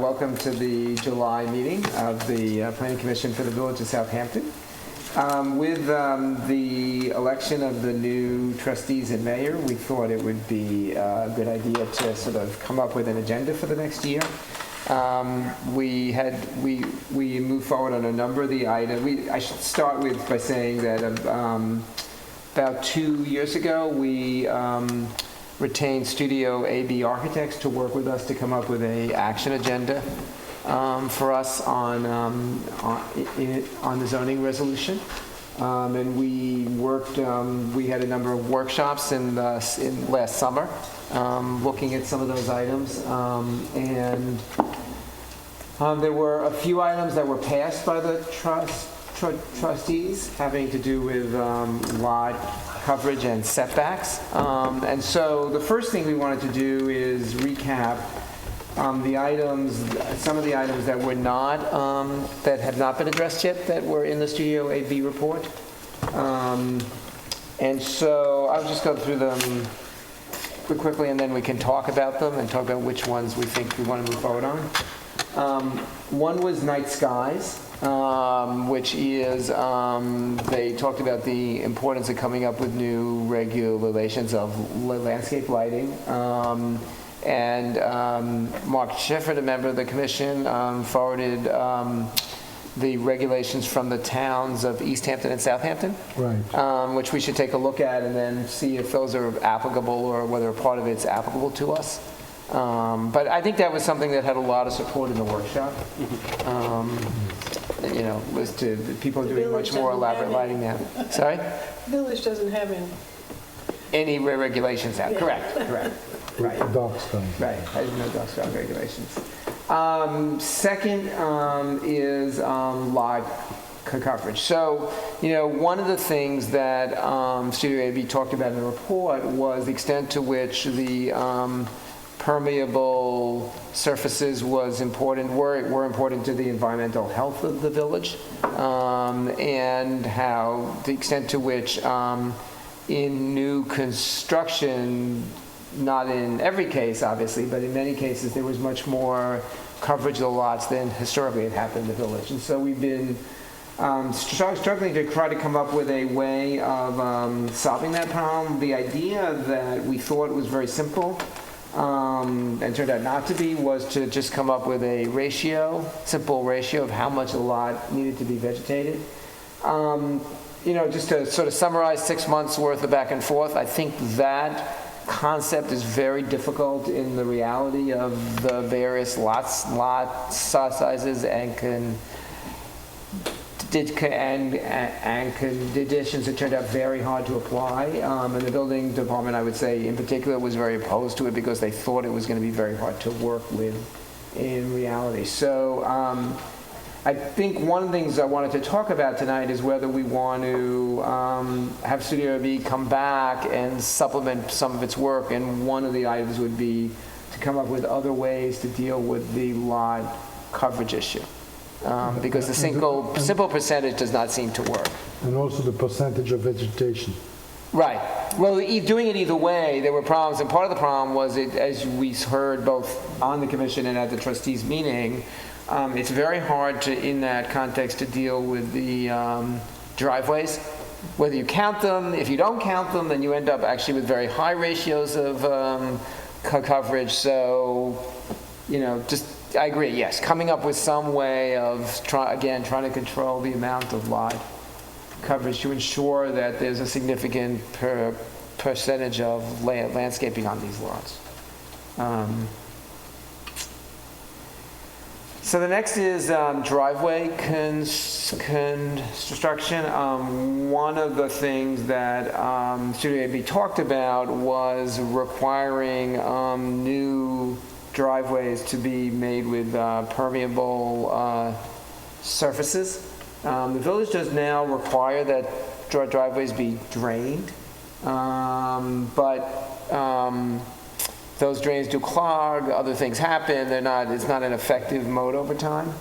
welcome to the July meeting of the Planning Commission for the Village of Southampton. With the election of the new trustees and mayor, we thought it would be a good idea to sort of come up with an agenda for the next year. We moved forward on a number of the items. I should start with by saying that about 2 years ago, we retained Studio AB Architects to work with us to come up with a action agenda for us on the zoning resolution. And we worked, we had a number of workshops in last summer looking at some of those items. There were a few items that were passed by the trustees having to do with lot coverage and setbacks. And so the first thing we wanted to do is recap the items, some of the items that were not, that have not been addressed yet, that were in the Studio AB report. And so I'll just go through them quickly, and then we can talk about them and talk about which ones we think we want to move forward on. One was night skies, which is, they talked about the importance of coming up with new regulations of landscape lighting. And Mark Shefford, a member of the commission, forwarded the regulations from the towns of East Hampton and Southampton, right. Which we should take a look at and then see if those are applicable or whether a part of it's applicable to us. But I think that was something that had a lot of support in the workshop. You know, was to people doing much more elaborate lighting now. Sorry? The village doesn't have any regulations out. Yeah. Correct. Right. Dark sky. Right. I didn't know dark sky regulations. Second is lot coverage. So, you know, one of the things that Studio AB talked about in the report was the extent to which the permeable surfaces were important to the environmental health of the village, and how the extent to which in new construction, not in every case obviously, but in many cases there was much more coverage of the lots than historically had happened in the village. And so we've been struggling to try to come up with a way of solving that problem. The idea that we thought was very simple, and turned out not to be, was to just come up with a simple ratio of how much a lot needed to be vegetated. You know, just to sort of summarize 6 months worth of back and forth, I think that concept is very difficult in the reality of the various lot sizes and conditions. It turned out very hard to apply, and the building department, I would say in particular, was very opposed to it because they thought it was going to be very hard to work with in reality. So I think one of the things I wanted to talk about tonight is whether we want to have Studio AB come back and supplement some of its work, and one of the items would be to come up with other ways to deal with the lot coverage issue. Because the simple percentage does not seem to work. And also the percentage of vegetation. Right. Well, doing it either way, there were problems, and part of the problem was, as we heard both on the commission and at the trustees meeting, it's very hard in that context to deal with the driveways. Whether you count them, if you don't count them, then you end up actually with very high ratios of coverage. So, you know, I agree, yes. Coming up with some way of, trying to control the amount of lot coverage to ensure that there's a significant percentage of landscaping on these lots. So the next is driveway construction. One of the things that Studio AB talked about was requiring new driveways to be made with permeable surfaces. The village does now require that driveways be drained, but those drains do clog, other things happen, it's not an effective mode over time.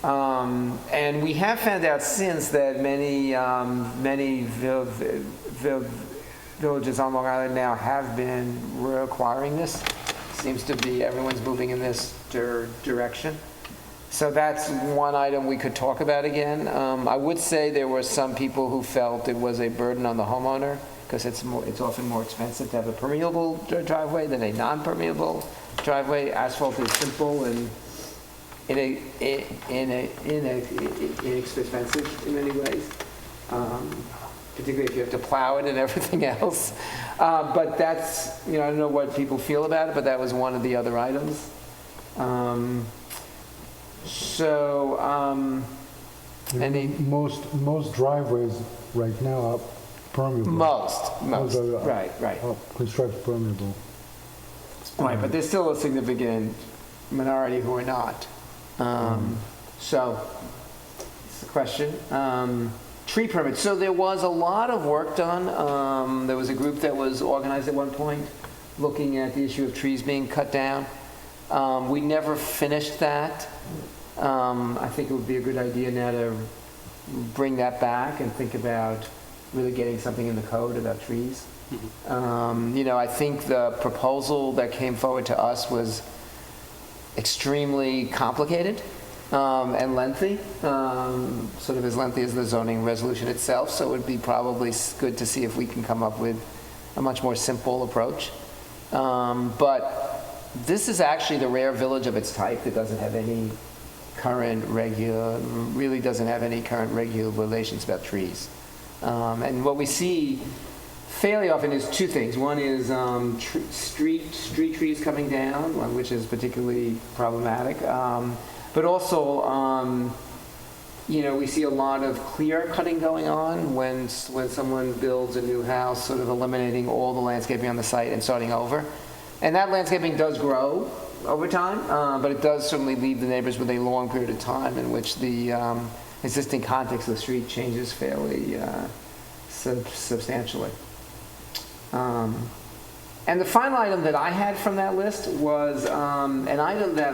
And we have found out since that many villages on Long Island now have been requiring this. Seems to be everyone's moving in this direction. So that's one item we could talk about again. I would say there were some people who felt it was a burden on the homeowner because it's often more expensive to have a permeable driveway than a non-permeable driveway. Asphalt is simple and inexpensive in many ways, particularly if you have to plow it and everything else. But that's, I don't know what people feel about it, but that was one of the other items. Most driveways right now are permeable. Most, are- right. are constructed permeable. Right, but there's still a significant minority who are not. So, it's the question. Tree permits. So there was a lot of work done. There was a group that was organized at one point looking at the issue of trees being cut down. We never finished that. I think it would be a good idea now to bring that back and think about really getting something in the code about trees. I think the proposal that came forward to us was extremely complicated and lengthy, sort of as lengthy as the zoning resolution itself. So it would be probably good to see if we can come up with a much more simple approach. But this is actually the rare village of its type that doesn't have any current regulations about trees. And what we see fairly often is two things. One is street trees coming down, which is particularly problematic. But also, we see a lot of clear cutting going on when someone builds a new house, sort of eliminating all the landscaping on the site and starting over. And that landscaping does grow over time, but it does certainly leave the neighbors with a long period of time in which the existing context of the street changes fairly substantially. And the final item that I had from that list was an item that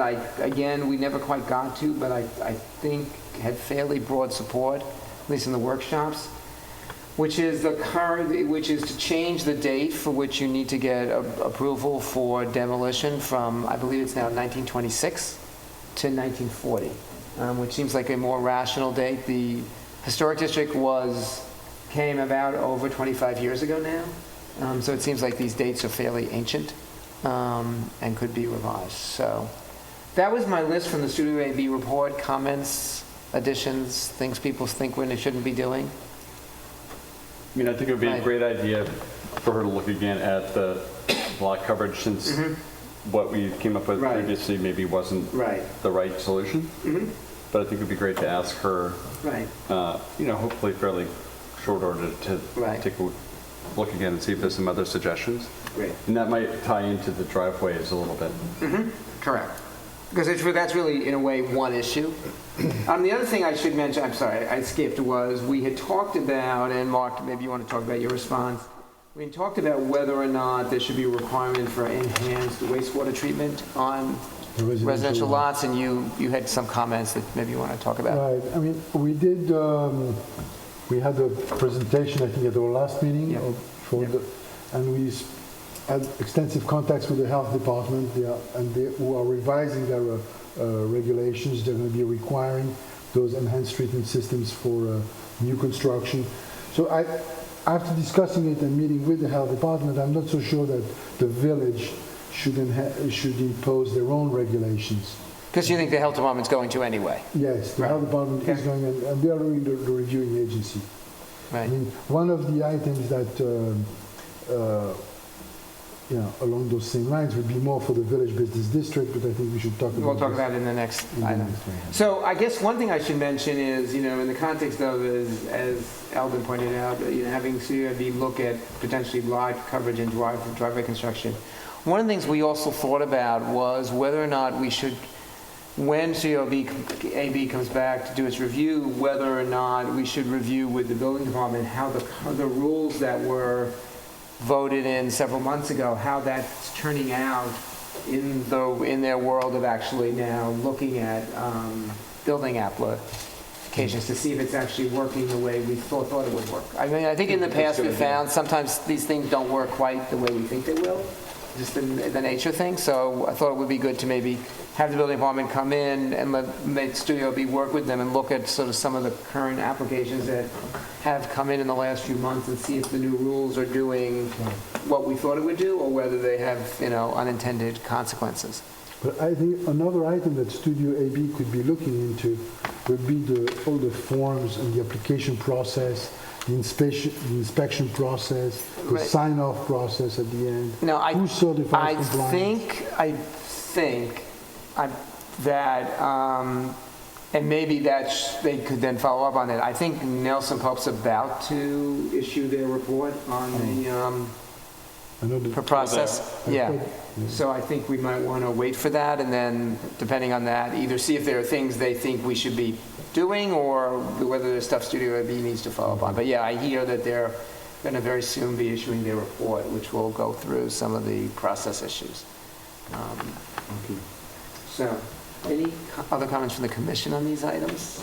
we never quite got to, but I think had fairly broad support, at least in the workshops, which is to change the date for which you need to get approval for demolition from, I believe it's now 1926 to 1940, which seems like a more rational date. The historic district came about over 25 years ago now, so it seems like these dates are fairly ancient and could be revised. So that was my list from the Studio AB report: comments, additions, things people think when they shouldn't be doing. I mean, I think it would be a great idea for her to look again at the lot coverage, since what we came up with previously maybe wasn't the right solution. But I think it would be great to ask her, hopefully fairly short order to take a look again and see if there's some other suggestions. Great. And that might tie into the driveways a little bit. Correct. Because that's really, in a way, one issue. The other thing I should mention, I'm sorry, I skipped, was we had talked about, and Mark, maybe you want to talk about your response, we had talked about whether or not there should be a requirement for enhanced wastewater treatment on residential lots, and you had some comments that maybe you want to talk about. Right. I mean, we had a presentation, I think, at our last meeting, and we had extensive contacts with the health department, who are revising their regulations. They're going to be requiring those enhanced treatment systems for new construction. So after discussing it and meeting with the health department, I'm not so sure that the village should impose their own regulations. Because you think the health department's going to anyway? Yes, the health department is going, and they are really the reviewing agency. Right. I mean, one of the items that along those same lines would be more for the village business district, but I think we should talk about We'll talk about it in the next item. So I guess one thing I should mention is, in the context of, as Eldon pointed out, having CRB look at potentially lot coverage and driveway construction. One of the things we also thought about was whether or not we should, when CRB comes back to do its review, whether or not we should review with the building department how the rules that were voted in several months ago, how that's turning out in their world of actually now looking at building applications to see if it's actually working the way we thought it would work. I mean, I think in the past we found sometimes these things don't work quite the way we think they will. just the nature thing. So I thought it would be good to maybe have the building department come in and let Studio B work with them and look at sort of some of the current applications that have come in the last few months and see if the new rules are doing what we thought it would do or whether they have, unintended consequences. But I think another item that Studio AB could be looking into would be all the forms and the application process, the inspection process, the Right. sign-off process at the end. No, Who certifies compliance? I think that, and maybe they could then follow up on it. I think Nelson Pope's about to issue their report on I know the that process. Yeah. heard- So I think we might want to wait for that, and then, depending on that, either see if there are things they think we should be doing, or whether there's stuff Studio AB needs to follow up on. But yeah, I hear that they're going to very soon be issuing their report, which will go through some of the process issues. Okay. So, any other comments from the commission on these items?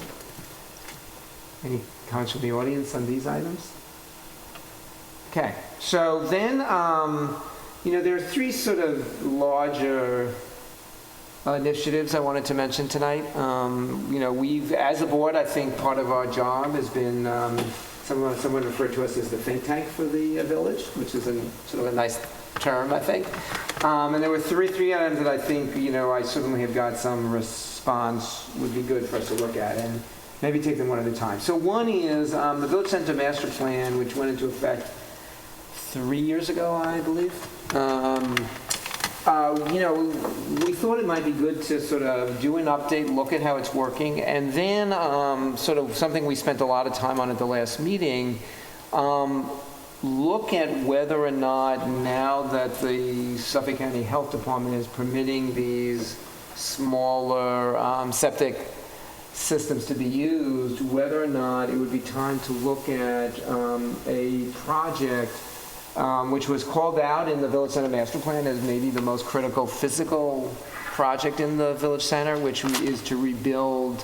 Any comments from the audience on these items? Okay, so then, there are three sort of larger initiatives I wanted to mention tonight. We've, as a board, I think part of our job has been, someone referred to us as the think tank for the village, which is sort of a nice term, I think. And there were three items that I think, I certainly have got some response would be good for us to look at, and maybe take them one at a time. So one is the Village Center Master Plan, which went into effect 3 years ago, I believe. We thought it might be good to sort of do an update, look at how it's working, and then sort of something we spent a lot of time on at the last meeting, look at whether or not, now that the Suffolk County Health Department is permitting these smaller septic systems to be used, whether or not it would be time to look at a project which was called out in the Village Center Master Plan as maybe the most critical physical project in the Village Center, which is to rebuild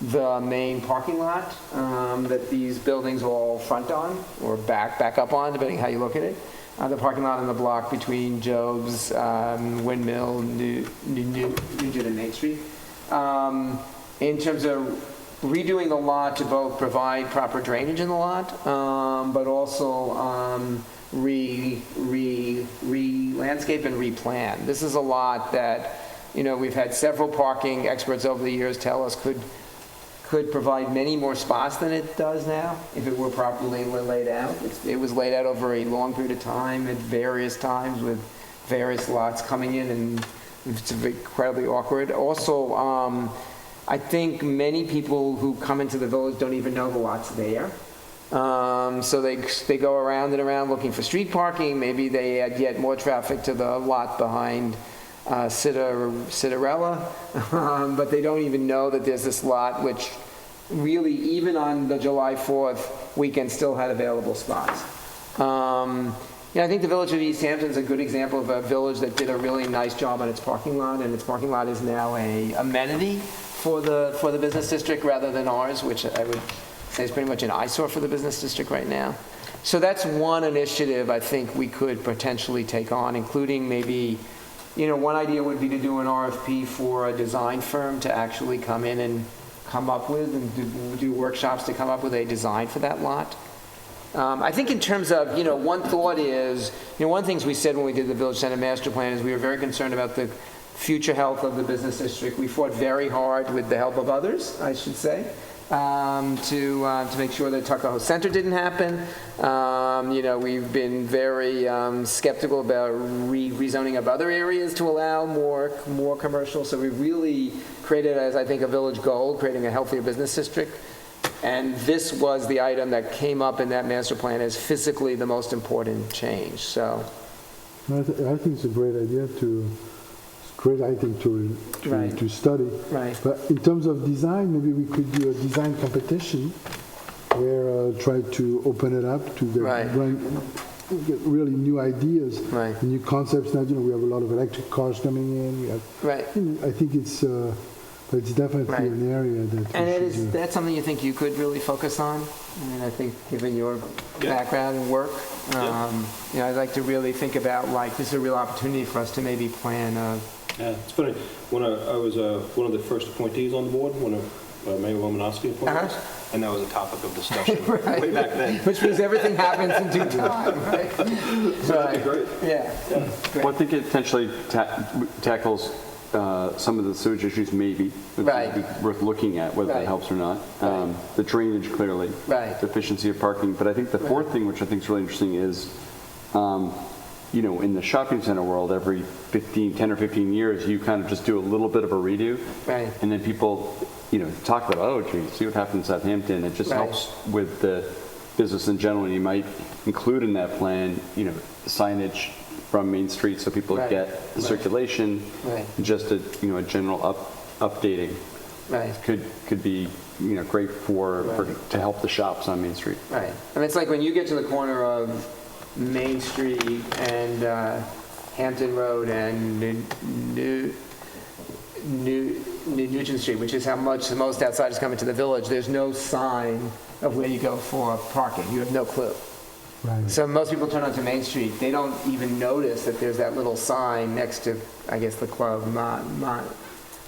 the main parking lot that these buildings all front on, or back up on, depending how you look at it. The parking lot in the block between Job's, Windmill, Nugent, and Main Street. In terms of redoing the lot to both provide proper drainage in the lot, but also re-landscape and replan. This is a lot that, we've had several parking experts over the years tell us could provide many more spots than it does now if it were properly laid out. It was laid out over a long period of time at various times with various lots coming in, and it's incredibly awkward. Also, I think many people who come into the village don't even know the lot's there. So they go around and around looking for street parking. Maybe they add yet more traffic to the lot behind Citarella, but they don't even know that there's this lot which really, even on the July 4th weekend, still had available spots. I think the village of East Hampton is a good example of a village that did a really nice job on its parking lot, and its parking lot is now a amenity for the business district rather than ours, which I would say is pretty much an eyesore for the business district right now. So that's one initiative I think we could potentially take on, including maybe, one idea would be to do an RFP for a design firm to actually come in and come up with and do workshops to come up with a design for that lot. I think in terms of, one thought is, one of the things we said when we did the Village Center Master Plan is we were very concerned about the future health of the business district. We fought very hard with the help of others, I should say, to make sure that Tuckahoe Center didn't happen. We've been very skeptical about rezoning of other areas to allow more commercial. So we really created, as I think, a village goal, creating a healthier business district. And this was the item that came up in that master plan as physically the most important change. So I think it's a great idea great item to study. Right. But in terms of design, maybe we could do a design competition where try to open it up to get really new ideas, new concepts. Now, we have a lot of electric cars coming in. We have, right. I think it's but it's definitely Right. an area that we And should do. that's something you think you could really focus on? I mean, I think given your background and work, I'd like to really think about, like, this is a real opportunity for us to maybe plan Yeah, it's funny. When I was one of the first appointees on the board, when Mayor Romanowski appointed us, and that was a topic of discussion Right. way back then. which means everything happens in due time, right? So that'd be great. Yeah. Well, I think it potentially tackles some of the sewage issues maybe. Which Right. would be worth looking at, whether Right. it helps or not. Right. The drainage, clearly. Right. The efficiency of parking. But I think the fourth thing, which I think is really interesting, is, in the shopping center world, every 10 or 15 years, you kind of just do a little bit of a redo. Right. And then people, talk about, oh, gee, see what happened in Southampton. It just Right. helps with the business in general. And you might include in that plan, the signage from Main Street so people Right. get the circulation. Right. Just a general updating Right. could be, great to help the shops on Main Street. Right. I mean, it's like when you get to the corner of Main Street and Hampton Road and Nugent Street, which is how much the most outsiders come into the village, there's no sign of where you go for parking. You have no clue. Right. So most people turn onto Main Street, they don't even notice that there's that little sign next to, I guess, the club,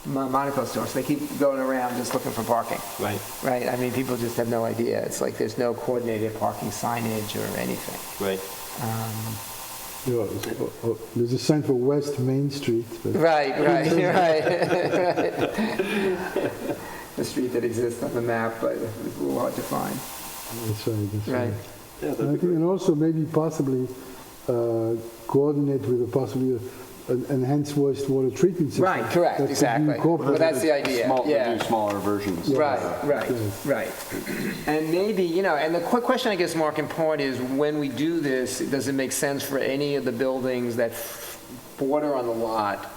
Monaco store. So they keep going around just looking for parking. Right. Right? I mean, people just have no idea. It's like there's no coordinated parking signage or anything. Right. Yeah, there's a sign for West Main Street, but Right. The street that exists on the map, but it's a little hard to find. that's right. That's Right. right. Yeah, And I that'd be think, great. and also maybe possibly coordinate with possibly an enhanced wastewater treatment system. Right, correct, that could be exactly. Well, incorporated. that's the idea. Yeah. Do smaller versions. Right. Yes. And maybe, and the quick question, I guess, Mark, and point is, when we do this, does it make sense for any of the buildings that border on the lot?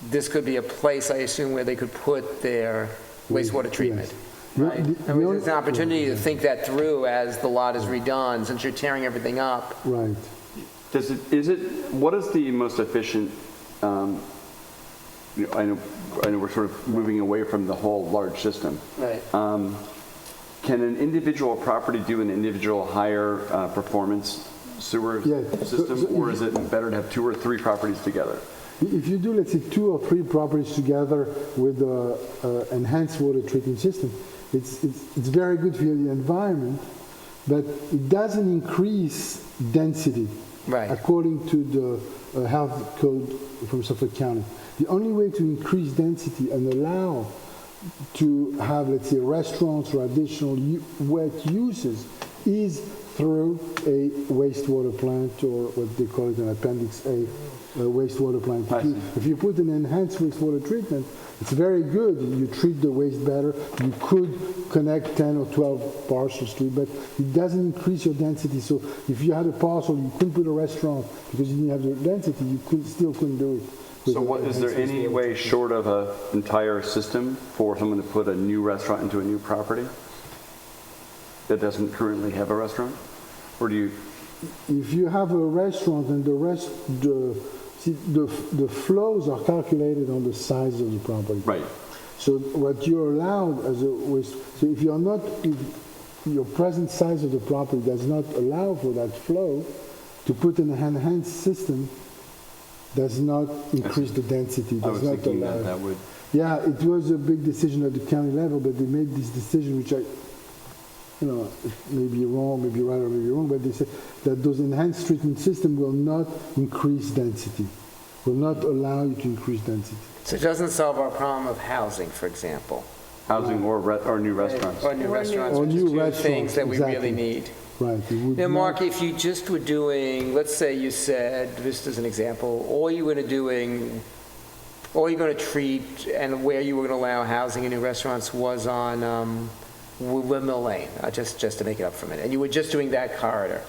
This could be a place, I assume, where they could put their wastewater treatment. Yes. Right? The I mean, only- it's an opportunity to think that through as the lot is redone, since you're tearing everything up. Right. What is the most efficient, I know we're sort of moving away from the whole large system. Right. Can an individual property do an individual higher performance sewer Yeah. system, So or is it better to have 2 or 3 properties together? If you do, let's say, 2 or 3 properties together with the enhanced water treatment system, it's very good for the environment, but it doesn't increase density. Right. According to the health code from Suffolk County. The only way to increase density and allow to have, let's say, restaurants or additional wet uses is through a wastewater plant, or what they call it an Appendix A wastewater plant. I see. If you put an enhanced wastewater treatment, it's very good. You treat the waste better. You could connect 10 or 12 parcels to it, but it doesn't increase your density. So if you had a parcel, you couldn't put a restaurant because you didn't have the density, you still couldn't do it. with So the is there enhanced any wastewater way treatment. short of an entire system for someone to put a new restaurant into a new property that doesn't currently have a restaurant? Or do you, If you have a restaurant and the flows are calculated on the size of the property. right, So what you're allowed as a waste, so if you're not, if your present size of the property does not allow for that flow, to put an enhanced system does not increase the density, I was does not thinking allow. that would, Yeah, it was a big decision at the county level, but they made this decision, which it may be wrong, maybe right or maybe wrong, but they said that those enhanced treatment system will not increase density, will not allow you to increase density. So it doesn't solve our problem of housing, for example. housing or new restaurants. Or new restaurants, Or which is new two things restaurants, that we really exactly. need. Right. It would Now, not- Mark, if you just were doing, let's say you said, just as an example, all you're going to treat and where you were going to allow housing in new restaurants was on Windmill Lane, just to make it up for a minute, and you were just doing that corridor.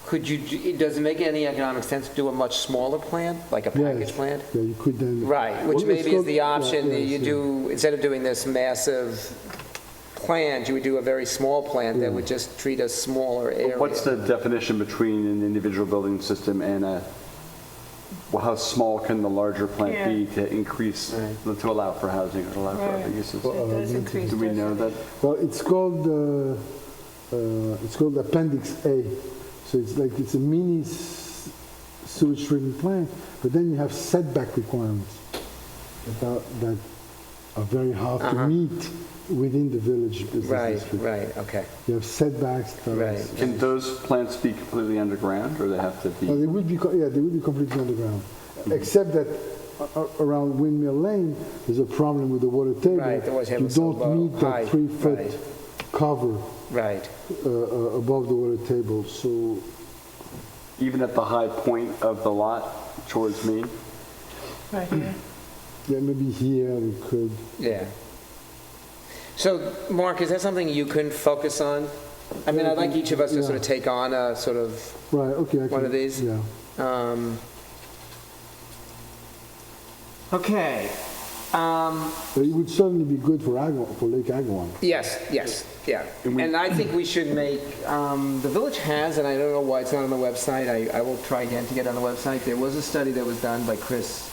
Does it make any economic sense to do a much smaller plant, like a package Yes. plant? Yeah, you could then. Right, which Well, maybe it's is called- the option, yeah, that you yes, do, instead of doing this massive plant, you would do a very small plant that would just treat a smaller area. What's the definition between an individual building system and a well, how small can the larger plant Yeah. be to increase, to allow for housing or allow for other Right. uses? It does increase. Do we know that? Well, it's called Appendix A. So it's a mini sewage treatment plant, but then you have setback requirements that are very hard to meet within the village business district. Right, okay. You have setbacks. Right. Can those plants be completely underground, or they have to be? Well, they would be completely underground, except that around Windmill Lane, there's a problem with the water table. Right, the water You table's so don't low, meet high, that 3-foot right. cover Right. above the water table, so Even at the high point of the lot towards Main? Right here. yeah, maybe here we could. Yeah. So, Mark, is that something you can focus on? I mean, I'd like each of us to sort of take on a sort of, Right, okay. I One can- of these? Yeah. Okay. But it would certainly be good for Lake Agawam. Yes, yeah. And I think we should make, the village has, and I don't know why it's not on the website, I will try again to get on the website. There was a study that was done by Chris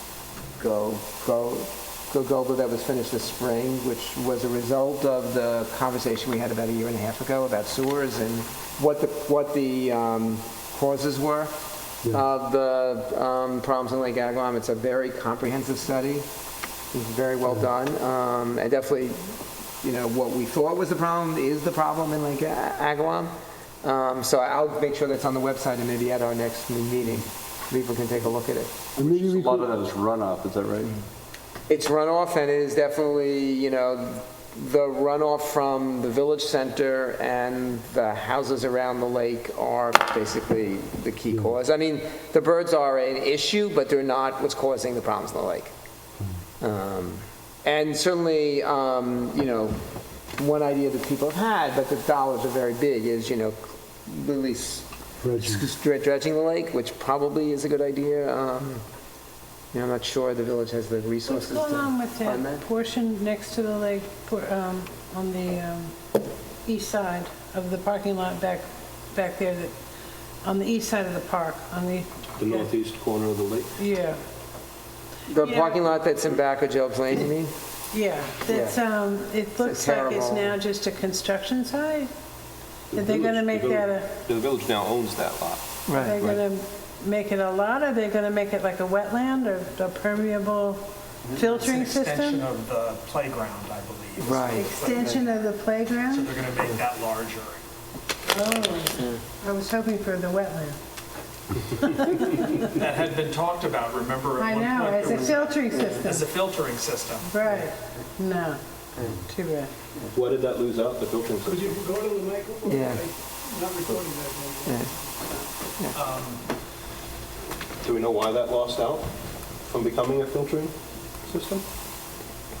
Gogoba that was finished this spring, which was a result of the conversation we had about a year and a half ago about sewers and what the causes were of the problems in Lake Agawam. It's a very comprehensive study. It was very well done. And definitely, what we thought was the problem is the problem in Lake Agawam. So I'll make sure that's on the website and maybe at our next meeting, people can take a look at it. And maybe A we lot could, of that is runoff, is that right? It's runoff, and it is definitely, the runoff from the village center and the houses around the lake are basically the key cause. I mean, the birds are an issue, but they're not what's causing the problems in the lake. And certainly, one idea that people have had, but the dollars are very big, is, release dredging the lake, which probably is a good idea. I'm not sure the village has the What's resources to going on with fund that portion next to the lake, on the east side of the parking lot back there, on the east side of the park, The northeast corner of the lake. Yeah, The parking lot that's in back of Job's Lane, you mean? yeah, that's, it looks like it's terrible- now just a construction site? Are they gonna make that The village now owns that lot. are they gonna make it a lot? Are they gonna make it like a wetland or a permeable filtering It's an extension system? of the playground, I believe. Right. Extension of the So playground? they're going to make that larger. Oh, I was hoping for the wetland. That had been talked about, remember? I at one know, point as there a was- filtering As system. a filtering system. Right, no, too bad. Why did that lose out, the filtering Could system? you go to the microphone? Yeah. Not recording that. Do we know why that lost out from becoming a filtering system,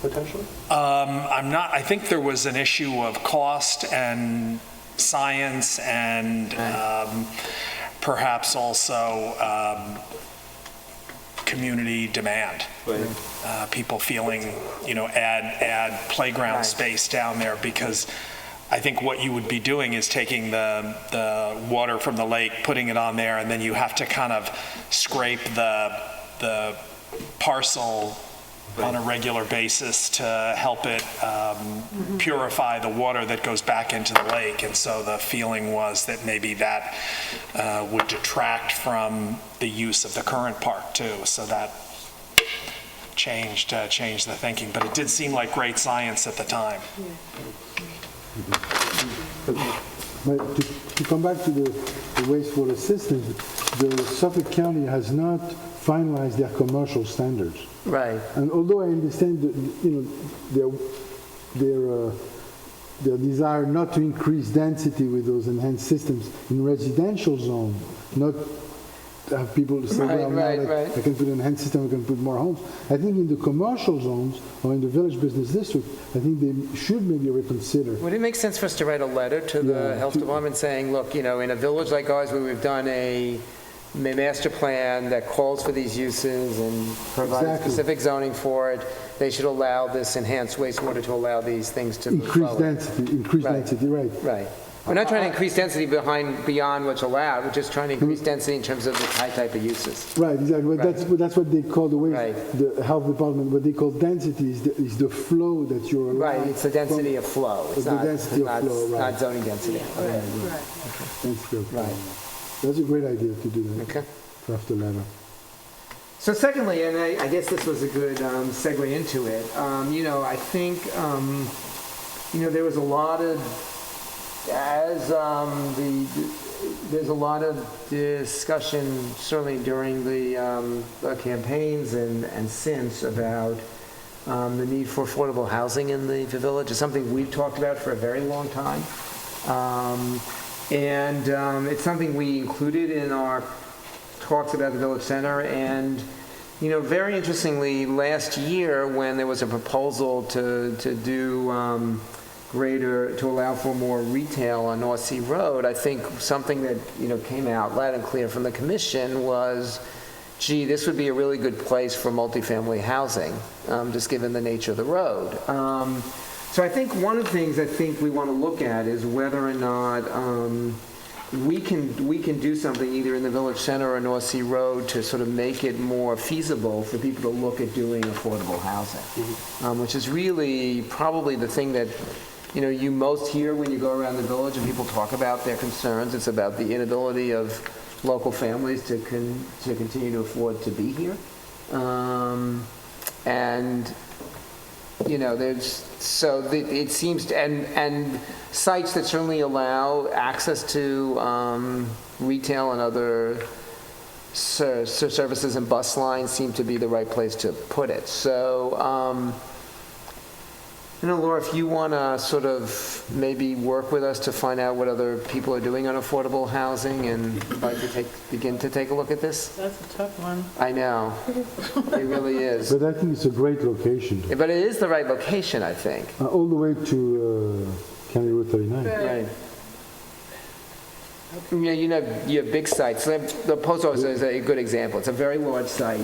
potentially? I think there was an issue of cost and science and perhaps also community demand. People feeling, add playground Right. space down there, because I think what you would be doing is taking the water from the lake, putting it on there, and then you have to kind of scrape the parcel on a regular basis to help it purify the water that goes back into the lake. And so the feeling was that maybe that would detract from the use of the current park too. So that changed the thinking, but it did seem like great science at the time. But to come back to the wastewater system, the Suffolk County has not finalized their commercial standards. Right. And although I understand that, their desire not to increase density with those enhanced systems in residential zone, not to have people to say, well, now Right. I can put an enhanced system, I can put more homes. I think in the commercial zones or in the village business district, I think they should maybe reconsider. Would it make sense for us to write a letter to the health department saying, look, in a village like ours where we've done a master plan that calls for these uses and provides Exactly. specific zoning for it, they should allow this enhanced wastewater to allow these things to move Increase forward. density, Right. right. Right. We're not trying to increase density beyond what's allowed, we're just trying to increase density in terms of the type of uses. Right, exactly. But that's what they call the way Right. the health department. What they call density is the flow that you're allowed. Right, it's the density of flow. It's The not, density of not- flow, right. not zoning density. Right, right. Density of flow. Right. That's a great idea to do that. Okay. Draft a letter. So secondly, and I guess this was a good segue into it, I think, there was a lot of, there's a lot of discussion, certainly during the campaigns and since, about the need for affordable housing in the village. It's something we've talked about for a very long time. It's something we included in our talks about the Village Center. And, very interestingly, last year when there was a proposal to do to allow for more retail on North Sea Road, I think something that, came out loud and clear from the commission was, gee, this would be a really good place for multifamily housing, just given the nature of the road. So I think one of the things I think we want to look at is whether or not we can do something either in the Village Center or North Sea Road to sort of make it more feasible for people to look at doing affordable housing, which is really probably the thing that you most hear when you go around the village and people talk about their concerns. It's about the inability of local families to continue to afford to be here, it seems, and sites that certainly allow access to retail and other services and bus lines seem to be the right place to put it. So, Laura, if you want to sort of maybe work with us to find out what other people are doing on affordable housing and like to begin to take a look at this. That's a tough one. I know, it really is. But I think it's a great location. But it is the right location, I think. All the way to County Route 39. Right. Yeah, you have big sites. So the post office is a good example. It's a very large site.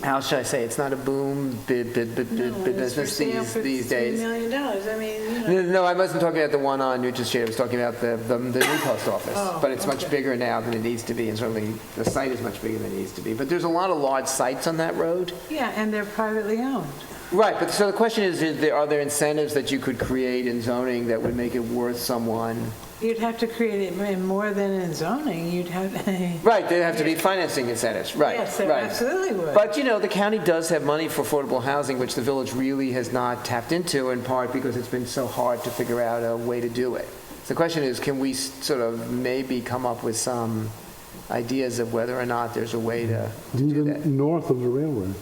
How should I say? It's not a boom business these days. $3 million. I mean, No, I wasn't talking about the one on Nugent Street. I was talking about the new post office. Oh, but it's much okay. bigger now than it needs to be, and certainly the site is much bigger than it needs to be. But there's a lot of large sites on that road. Yeah, and they're privately owned. Right, but so the question is, are there incentives that you could create in zoning that would make it worth someone? You'd have to create it in more than in zoning. You'd have. Right, there'd have to be financing incentives, right. Yes, there right. absolutely would. But, the county does have money for affordable housing, which the village really has not tapped into, in part because it's been so hard to figure out a way to do it. So the question is, can we sort of maybe come up with some ideas of whether or not there's a way to do that? Even north of the railroad.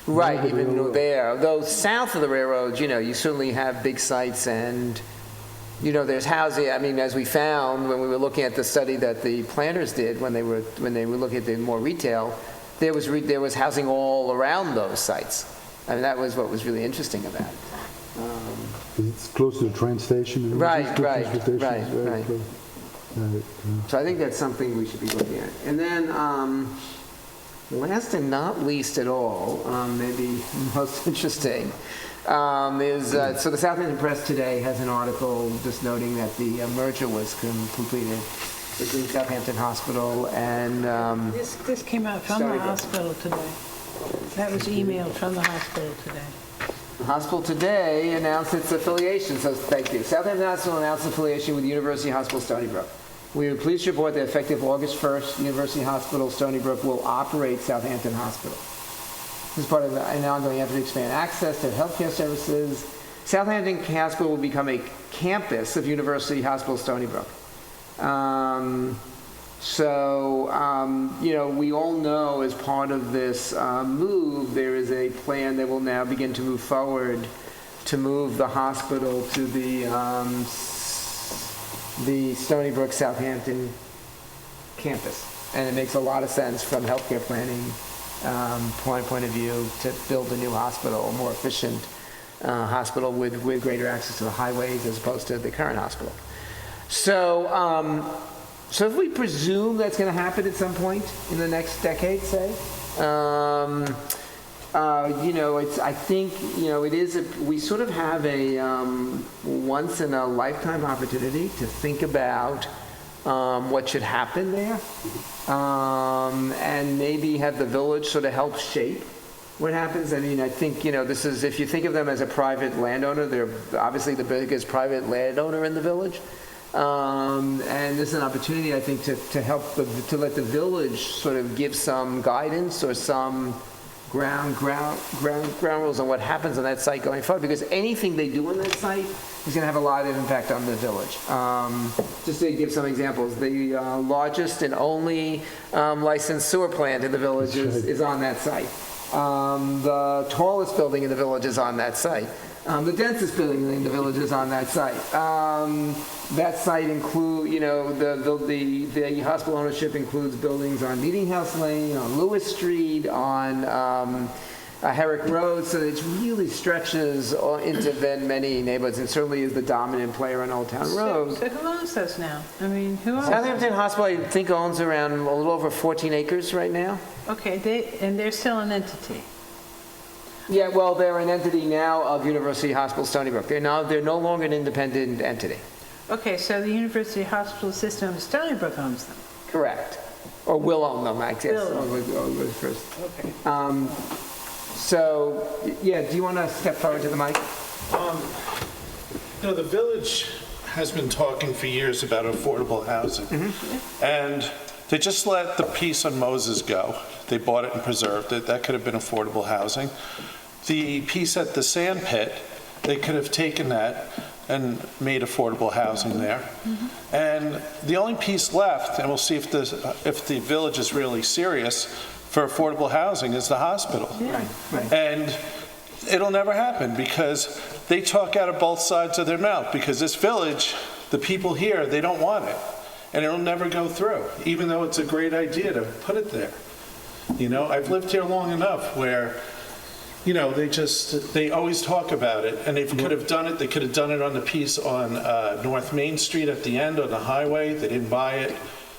Right, even there. Though south of the railroad, you certainly have big sites and, there's housing. I mean, as we found when we were looking at the study that the planners did when they were looking at the more retail, there was housing all around those sites. I mean, that was what was really interesting about it. It's close to the train station. Right. Close. So I think that's something we should be looking at. And then, last and not least at all, maybe most interesting, is so the Southampton Press today has an article just noting that the merger was completed between Southampton Hospital and This came out from Stony the Brook. hospital today. That was emailed from the hospital today. The hospital today announced its affiliation, so thank you. Southampton Hospital announced affiliation with University Hospital Stony Brook. We are pleased to report that effective August 1st, University Hospital Stony Brook will operate Southampton Hospital. This is part of an ongoing effort to expand access to healthcare services. Southampton Hospital will become a campus of University Hospital Stony Brook. We all know as part of this move, there is a plan that will now begin to move forward to move the hospital to the Stony Brook Southampton campus. And it makes a lot of sense from healthcare planning point of view to build a new hospital, a more efficient hospital with greater access to the highways as opposed to the current hospital. So if we presume that's going to happen at some point in the next decade, say, I think, it is, we sort of have a once in a lifetime opportunity to think about what should happen there, and maybe have the village sort of help shape what happens. I mean, I think, this is, if you think of them as a private landowner, they're obviously the biggest private landowner in the village. And this is an opportunity, I think, to help, to let the village sort of give some guidance or some ground rules on what happens on that site going forward, because anything they do on that site is going to have a lot of impact on the village. Just to give some examples, the largest and only licensed sewer plant in the village is on that site. The tallest building in the village is on that site. The densest building in the village is on that site. That site the hospital ownership includes buildings on Meeting House Lane, on Lewis Street, on Herrick Road, so it really stretches into many neighborhoods, and certainly is the dominant player on Old Town Road. So who owns those now? I mean, who owns? Southampton Hospital, I think, owns around a little over 14 acres right now. Okay, they're still an entity. Yeah, well, they're an entity now of University Hospital Stony Brook. They're no longer an independent entity. Okay, so the University Hospital System of Stony Brook owns them. Correct. Or will own them, I guess. First. Okay. So, yeah, do you want to step forward to the mic? The village has been talking for years about affordable housing. And they just let the piece on Moses go. They bought it and preserved it. That could have been affordable housing. The piece at the sand pit, they could have taken that and made affordable housing there. And the only piece left, and we'll see if the village is really serious for affordable housing, is the hospital. Yeah. Right. And it'll never happen because they talk out of both sides of their mouth, because this village, the people here, they don't want it. And it'll never go through, even though it's a great idea to put it there. I've lived here long enough where, they always talk about it, and they could have done it. They could have done it on the piece on North Main Street at the end on the highway. They didn't buy it.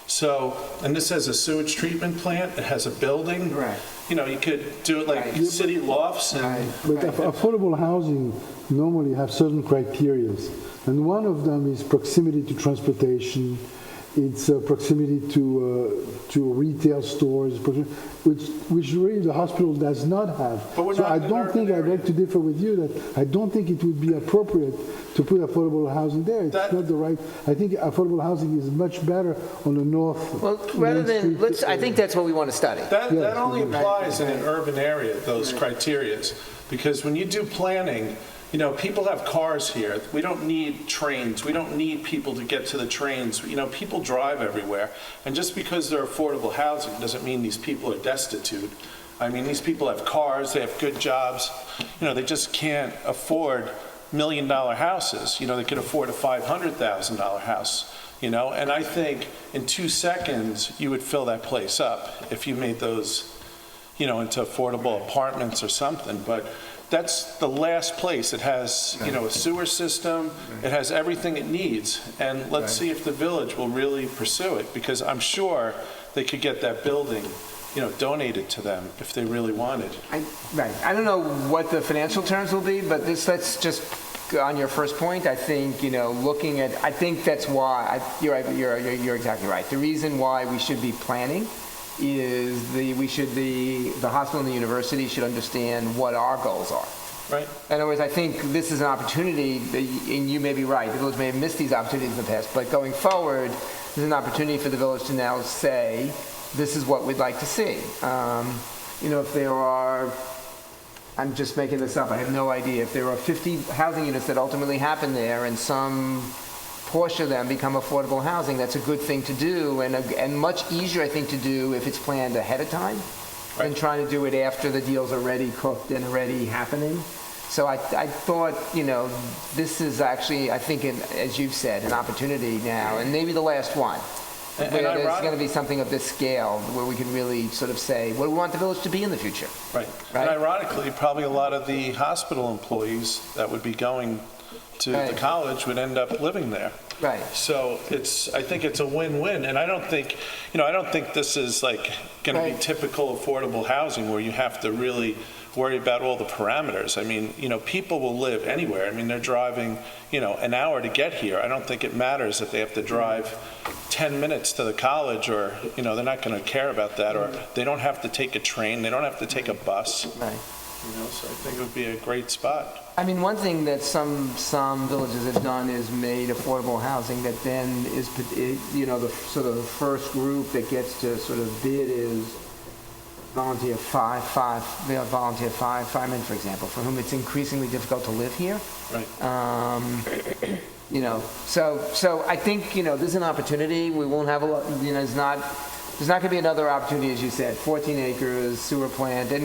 So, and this has a sewage treatment plant. It has a building. Right. You could do it like city lofts. And But affordable housing normally have certain criteria, and one of them is proximity to transportation. It's proximity to retail stores, which really the hospital does not have. But we're so not I in an don't urban think I'd area. like to differ with you that I don't think it would be appropriate to put affordable housing there. It's not the right. I think affordable housing is much better on the north. Well, rather Main than, Street I think that's what we want to study. That Yes, only right. applies in an urban area, those criterias. Because when you do planning, people have cars here. We don't need trains. We don't need people to get to the trains. People drive everywhere. And just because they're affordable housing doesn't mean these people are destitute. I mean, these people have cars, they have good jobs. They just can't afford $1 million houses. They could afford a $500,000 house. And I think in 2 seconds, you would fill that place up if you made those, into affordable apartments or something. But that's the last place. It has, a sewer system. It has everything it needs. And let's see if the village will really pursue it, because I'm sure they could get that building, donated to them if they really wanted. Right. I don't know what the financial terms will be, but let's just, on your first point, I think, looking at, I think that's why, you're exactly right. The reason why we should be planning is the hospital and the university should understand what our goals are. Right. In other words, I think this is an opportunity, and you may be right, the village may have missed these opportunities in the past, but going forward, this is an opportunity for the village to now say, this is what we'd like to see. If there are, I'm just making this up, I have no idea, if there are 50 housing units that ultimately happen there and some portion of them become affordable housing, that's a good thing to do, and much easier, I think, to do if it's planned ahead of time than trying to do it after the deal's already cooked and already happening. So I thought, this is actually, I think, as you've said, an opportunity now, and maybe the last one, where there's going to be something of this scale where we can really sort of say, what do we want the village to be in the future? Right. And ironically, probably a lot of the hospital employees that would be going to the college would end up living there. Right. So I think it's a win-win, and I don't think this is like going to be typical affordable housing where you have to really worry about all the parameters. I mean, people will live anywhere. I mean, they're driving, an hour to get here. I don't think it matters if they have to drive 10 minutes to the college, or, they're not going to care about that, or they don't have to take a train, they don't have to take a bus. Right. So I think it would be a great spot. I mean, one thing that some villages have done is made affordable housing that then is, the sort of the first group that gets to sort of bid is volunteer firemen, for example, for whom it's increasingly difficult to live here. Right. So I think, there's an opportunity. We won't have a lot, there's not going to be another opportunity, as you said, 14 acres, sewer plant, and,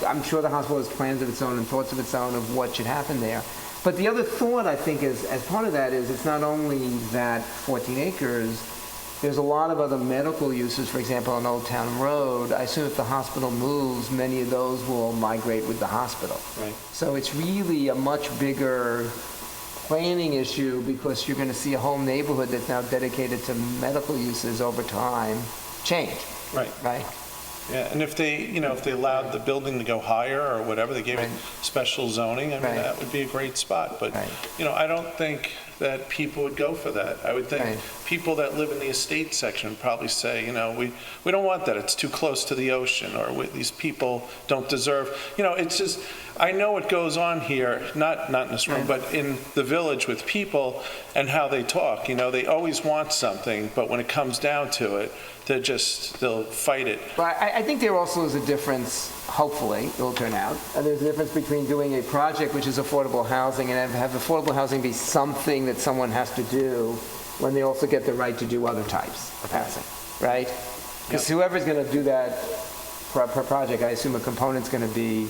I'm sure the hospital has plans of its own and thoughts of its own of what should happen there. But the other thought, I think, is, as part of that is it's not only that 14 acres, there's a lot of other medical uses, for example, on Old Town Road. I assume if the hospital moves, many of those will migrate with the hospital. Right. So it's really a much bigger planning issue, because you're going to see a whole neighborhood that's now dedicated to medical uses over time change. Right. Right? Yeah, and if they allowed the building to go higher or whatever, they gave it special zoning, I mean, that would be a great spot. But, I don't think that people would go for that. I would think people that live in the estate section would probably say, we don't want that. It's too close to the ocean, or these people don't deserve. It's just, I know what goes on here, not in this room, but in the village with people and how they talk. They always want something, but when it comes down to it, they'll fight it. But I think there also is a difference, hopefully, it will turn out. There's a difference between doing a project which is affordable housing and have affordable housing be something that someone has to do when they also get the right to do other types of housing, right? Because whoever's going to do that per project, I assume a component's going to be,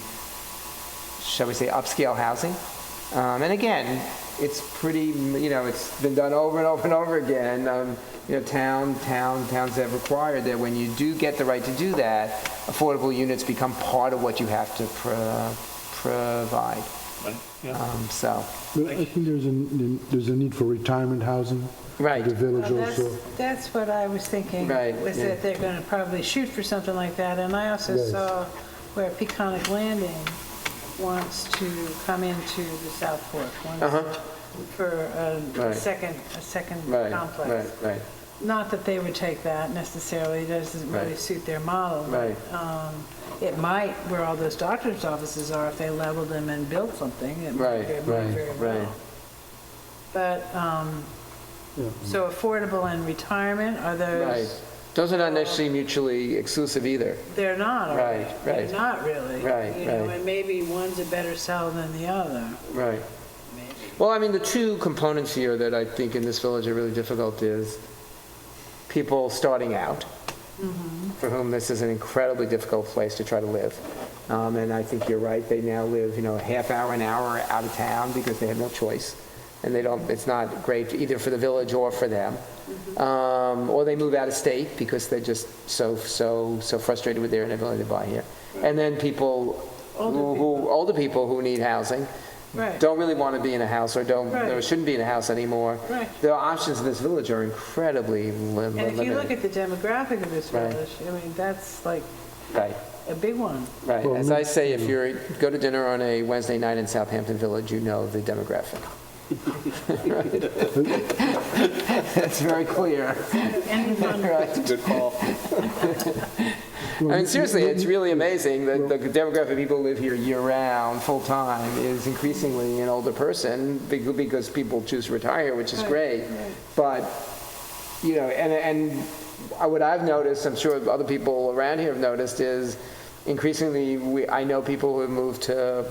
shall we say, upscale housing. And again, it's pretty, it's been done over and over and over again. Towns have required that when you do get the right to do that, affordable units become part of what you have to provide. Right. Yeah. But I think there's a need for retirement housing. Right. The village Well, also. that's what I was thinking, Right, was yeah. that they're going to probably shoot for something like that. And I also Yes. saw where Peconic Landing wants to come into the South Fork, wants for a second complex. Right. Not that they would take that necessarily, it doesn't really Right. suit their model. Right. But, it might, where all those doctor's offices are, if they leveled them and built something, it might very well. But, so affordable and retirement, are those? Right. Those are not necessarily mutually exclusive either. They're not, are Right, they? right. They're not really. Right, right. And maybe one's a better sell than the other, Right. maybe. Well, I mean, the two components here that I think in this village are really difficult is people starting out, for whom this is an incredibly difficult place to try to live. And I think you're right, they now live, a half hour, an hour out of town because they have no choice. And it's not great either for the village or for them. Or they move out of state because they're just so frustrated with their inability to buy here. And then older people who need housing, Right. don't really want to be in a house or Right. shouldn't be in a house anymore. Right. The options in this village are incredibly limited. And if you look at the demographic of this Right. village, I mean, that's like Right, a big one. right. Well, As I say, if you go to dinner on a Wednesday night in Southampton Village, you know the demographic. It's very clear. Right. Good call. I mean, seriously, it's really amazing that the demographic of people who live here year-round, full-time, is increasingly an older person because people choose to retire, which is great. But, and what I've noticed, I'm sure other people around here have noticed, is increasingly I know people who have moved to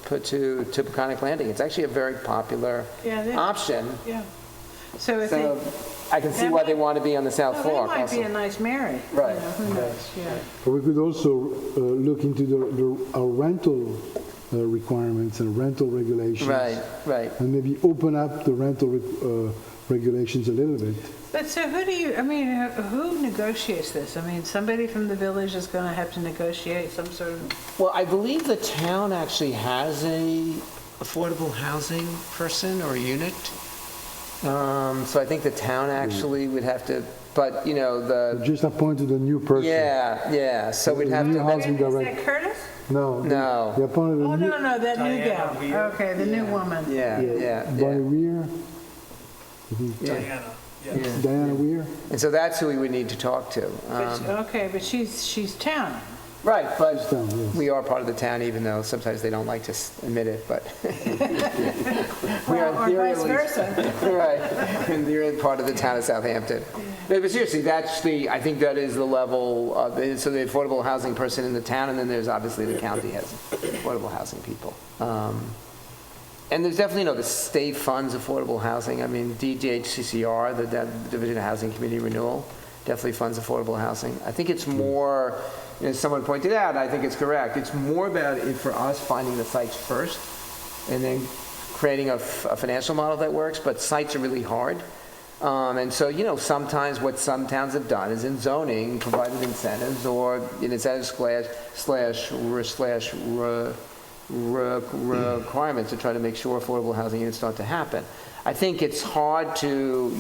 Peconic Landing. It's actually a very popular option. Yeah. So if So I can see why they want to be on the South Well, Fork that might also. be a nice marry. Right. Who knows, yeah. But we could also look into our rental requirements and rental regulations. Right. And maybe open up the rental regulations a little bit. But so who negotiates this? I mean, somebody from the village is going to have to negotiate some sort of, Well, I believe the town actually has a affordable housing person or unit. So I think the town actually would have to but, you know, the, Just appointed a new person. yeah, so we'd have New to, housing Is director. that Curtis? No. No. They appointed Oh, a new, no, that new gal. Okay, the new woman. Bonnie Weir, Diana, yeah. Diana Weir. and so that's who we would need to talk to. Okay, but she's town. Right, but Town, yes. we are part of the town, even though sometimes they don't like to admit it, but. We are in Or theory vice at least- versa. Right, and they're part of the town of Southampton. No, but seriously, I think that is the level of, so the affordable housing person in the town, and then there's obviously the county has affordable housing people. And there's definitely, the state funds affordable housing. I mean, DHCCR, the Division of Housing Community Renewal, definitely funds affordable housing. I think it's more, as someone pointed out, I think it's correct, it's more about it for us finding the sites first, and then creating a financial model that works, but sites are really hard. And so, sometimes what some towns have done is in zoning, provided incentives or incentives slash requirements to try to make sure affordable housing units start to happen. I think it's hard to,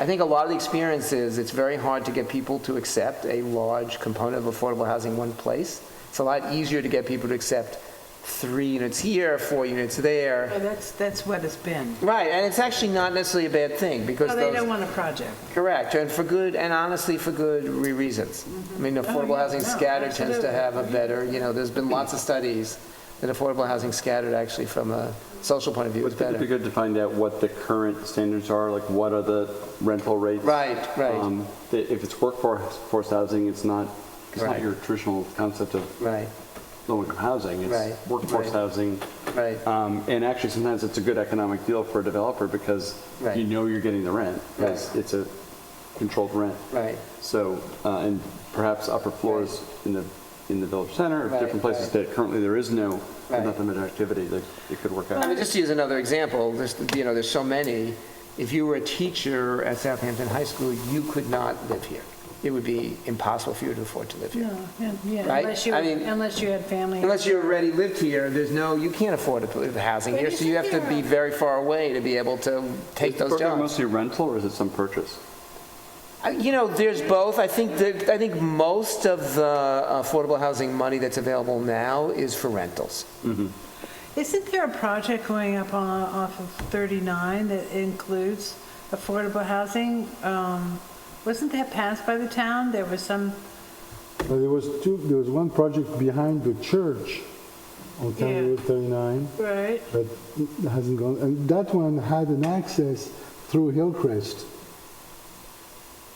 I think a lot of the experience is it's very hard to get people to accept a large component of affordable housing in one place. It's a lot easier to get people to accept 3 units here, 4 units there. Well, that's what it's been. Right, and it's actually not necessarily a bad thing because Well, they those, don't want a project. correct, and honestly for good reasons. I mean, affordable housing scattered tends to have a better, there's been lots of studies that affordable housing scattered actually from a social point of view is Would it be better. good to find out what the current standards are, like what are the rental rates? Right. If it's workforce housing, it's not Right. your traditional concept of Right, low-income housing. It's Right. workforce Right. housing. right, And actually, sometimes it's a good economic deal for a developer because Right. you know you're getting the rent, because Right. it's a controlled rent. right. So, and perhaps upper floors in the village center, or Right, different places right. that currently there is no Right. nothing but activity, that it could work out. I mean, just to use another example, there's so many. If you were a teacher at Southampton High School, you could not live here. It would be impossible for you to afford to live here. No, yeah, Right? unless you had family. Unless you already lived here, you can't afford to live housing But here, so isn't you have to there be a- very far away to be able to take those Is it jobs. mostly rental, or is it some purchase? There's both. I think most of the affordable housing money that's available now is for rentals. Isn't there a project going up off of 39 that includes affordable housing? Wasn't that passed by the town? There was some, There was one project behind the church on County Yeah. Road 39 right? that hasn't gone, and that one had an access through Hillcrest.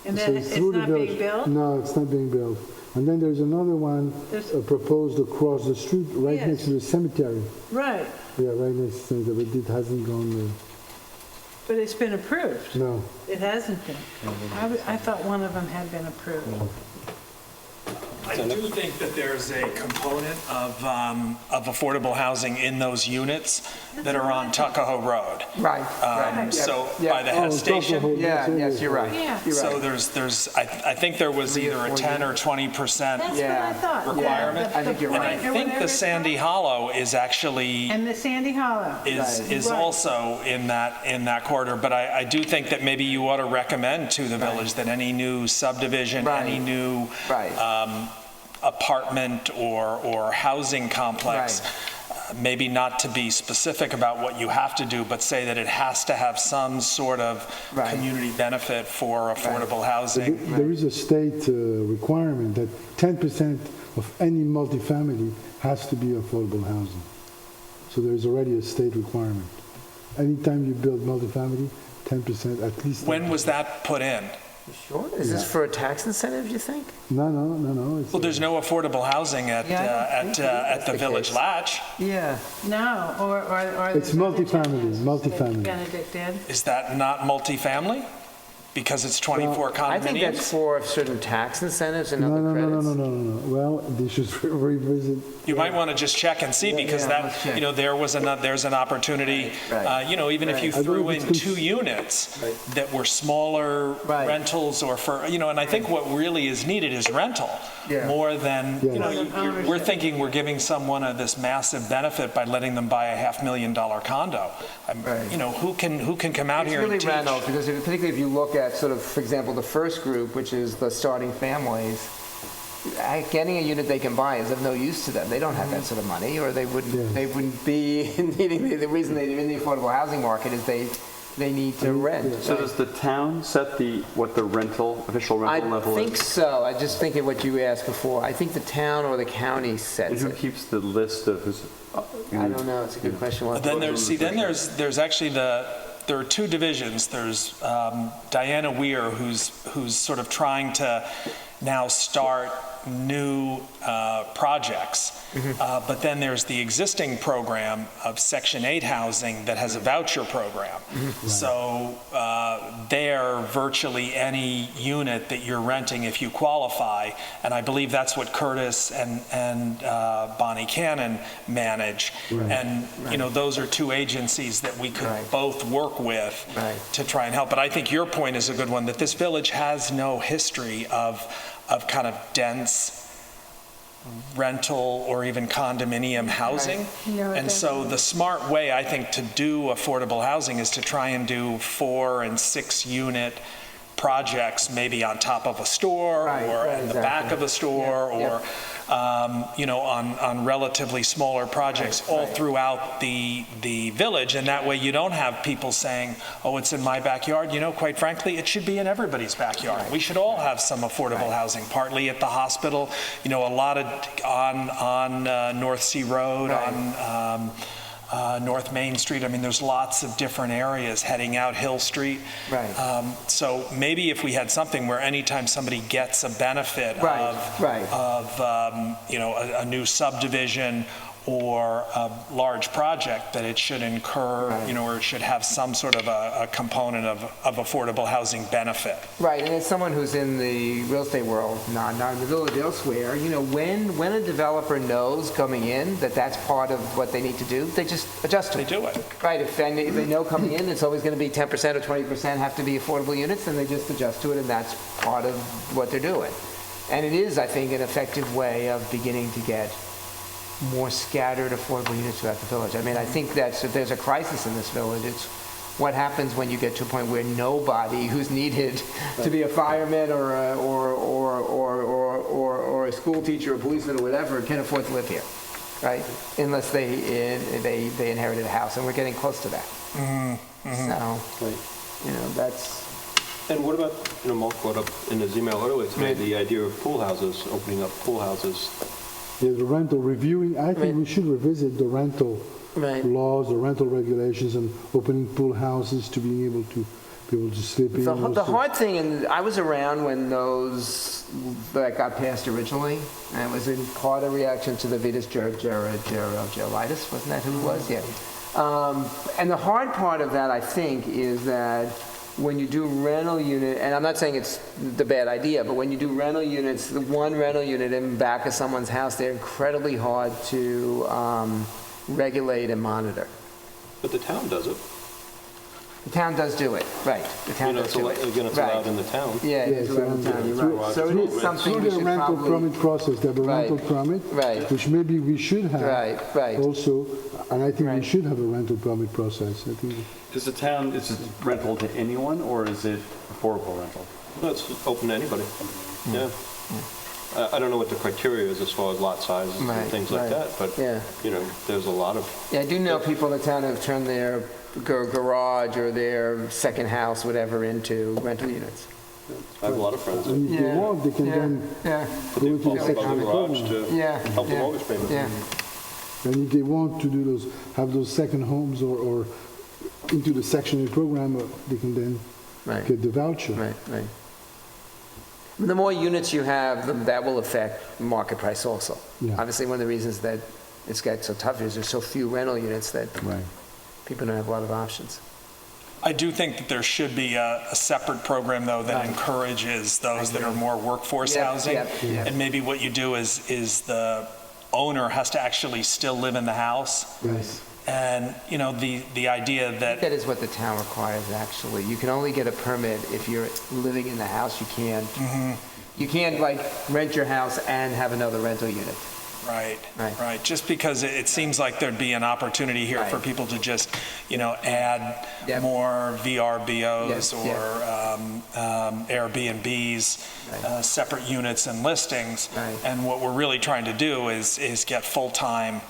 And So then it's through the not being village. built? No, it's not being built. And then there's another one There's- proposed across the street, right Yes. next to the cemetery. Right, Yeah, right next to the cemetery, but it hasn't gone, but it's been approved. no. It hasn't been. I thought one of them had been approved. I do think that there's a component of affordable housing in those units that are on Tuckahoe Road. Right. So Yeah. by the Oh, Hess Station. Tuckahoe, Yeah, that's yes, it. you're right. Yeah. You're So right. I think there was either a 10 or 20% That's what Yeah. I thought. requirement. I think you're And right. I think the Sandy Hollow is actually, And the Sandy Hollow. is Right. also in that corridor. But I do think that maybe you ought to recommend to the village that any new subdivision, Right. any new Right. apartment or housing complex, maybe not to be specific about what you have to do, but say that it has to have some sort of Right. community benefit for affordable housing. There is a state requirement that 10% of any multifamily has to be affordable housing. So there's already a state requirement. Anytime you build multifamily, 10%, at least. When was that put in? Sure. Is this for a tax incentive, you think? No. It's, Well, there's no affordable housing at Yeah, I don't think that's the the Village case. Latch. Yeah. No, or. It's there's other multifamily, changes multifamily. that Benedict did. Is that not multifamily? Because it's 24 I think that's condominiums? for certain tax incentives and no. other credits. No. Well, they should revisit. You might want to just check and see, because yeah, let's check. there's an opportunity, Right. even if you I threw believe in it's 2 units that were smaller Right. rentals or and I think what really is needed is rental, Yeah. more than, Yeah. we're thinking we're giving someone this massive benefit by letting them buy a $500,000 condo. Right. Who can come out It's here really and teach? rentals, because particularly if you look at at sort of, for example, the first group, which is the starting families, getting a unit they can buy is of no use to them. They don't have that sort of money, or they wouldn't be needing, the reason they're in the affordable housing market is they need to rent. So does the town set what the official rental level is? I think so. I just think of what you asked before. I think the town or the county And sets who it. keeps the list of who's? I don't know. It's a good question. We'll have Then to- there's actually there are two divisions. There's Diana Weir, who's sort of trying to now start new projects. But then there's the existing program of Section 8 housing that has a voucher program. So there, virtually any unit that you're renting, if you qualify, and I believe that's what Curtis and Bonnie Cannon manage. And, those are two agencies that we could both work with to try and help. But I think your point is a good one, that this village has no history of kind of dense rental or even condominium housing. No, And so the smart way, I think, to do affordable housing is to try and do 4 and 6 unit projects, maybe on top of a store or in the back of a store or, on relatively smaller projects all throughout the village. And that way you don't have people saying, oh, it's in my backyard. Quite frankly, it should be in everybody's backyard. We should all have some affordable housing, partly at the hospital, a lot of on North Sea Road, on North Main Street. I mean, there's lots of different areas heading out Hill Street. So maybe if we had something where anytime somebody gets a benefit of a new subdivision or a large project, that it should incur, or it should have some sort of a component of affordable housing benefit. Right, and as someone who's in the real estate world, not in the village, elsewhere, when a developer knows coming in that that's part of what they need to do, they just adjust to it. They do it. Right, if they know coming in it's always going to be 10% or 20% have to be affordable units, then they just adjust to it, and that's part of what they're doing. And it is, I think, an effective way of beginning to get more scattered affordable units throughout the village. I mean, I think that if there's a crisis in this village, it's what happens when you get to a point where nobody who's needed to be a fireman or a school teacher, a policeman, or whatever can afford to live here, right? Unless they inherited a house, and we're getting close to that. So, that's. And what about, Mark brought up in his email earlier today, the idea of pool houses, opening up pool houses. Yeah, the rental reviewing, I think we should revisit the rental laws, the rental regulations, and opening pool houses to being able to sleep in. The hard thing, and I was around when those that got passed originally, and it was in part a reaction to the Vidas Gerulaitis, wasn't that who it was? Yeah. And the hard part of that, I think, is that when you do rental unit, and I'm not saying it's the bad idea, but when you do rental units, the one rental unit in back of someone's house, they're incredibly hard to regulate and monitor. But the town does it. The town does do it, right. The town does do it. Again, it's allowed in the town. Yeah, it's allowed in the town, you're right. So it is something we Through the should rental probably... permit process, they have a rental permit, which maybe we should have also, and I think we should have a rental permit process. I think. Is it rental to anyone, or is it affordable rental? No, it's open to anybody. Yeah. I don't know what the criteria is as far as lot sizes and things like that, but, there's a lot of... Yeah, I do know people in the town who've turned their garage or their second house, whatever, into rental units. I have a lot of friends that And if they want, they can then put go the into the apartment above section the garage to help the mortgage payment. And if they want to do have those second homes or into the Section 8 program, they can then get the voucher. Right. The more units you have, that will affect market price also. Yeah. Obviously, one of the reasons that it's got so tough is there's so few rental units that people don't have a lot of options. I do think that there should be a separate program, though, that encourages those that are more workforce housing. And maybe what you do is the owner has to actually still live in the house. Yes. And, the idea that... That is what the town requires, actually. You can only get a permit if you're living in the house. You can't, like, rent your house and have another rental unit. Right. Just because it seems like there'd be an opportunity here for people to just, add more VRBOs or Airbnbs, separate units and listings. And what we're really trying to do is get full-time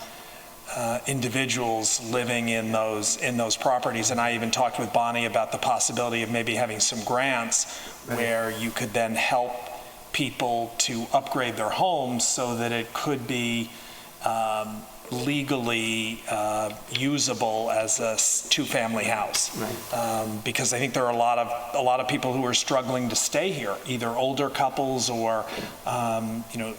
individuals living in those properties. And I even talked with Bonnie about the possibility of maybe having some grants where you could then help people to upgrade their homes so that it could be legally usable as a two-family house. Because I think there are a lot of people who are struggling to stay here, either older couples or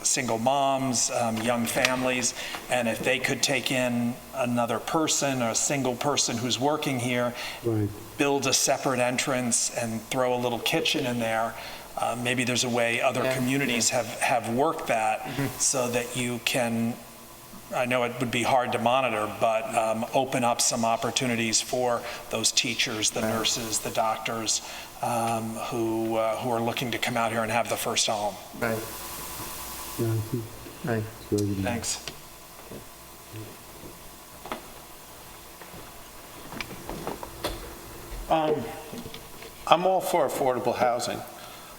single moms, young families, and if they could take in another person or a single person who's working here, build a separate entrance and throw a little kitchen in there. Maybe there's a way other communities have worked that so that you can, I know it would be hard to monitor, but open up some opportunities for those teachers, the nurses, the doctors who are looking to come out here and have the first home. Thanks. I'm all for affordable housing,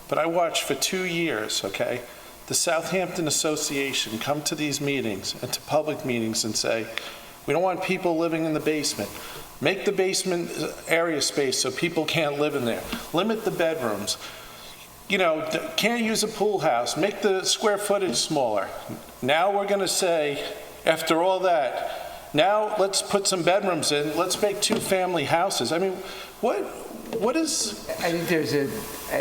but I watched for 2 years, the Southampton Association come to these meetings and to public meetings and say, we don't want people living in the basement. Make the basement area space so people can't live in there. Limit the bedrooms. Can't use a pool house. Make the square footage smaller. Now we're going to say, after all that, now let's put some bedrooms in. Let's make two-family houses. I mean, what is... I think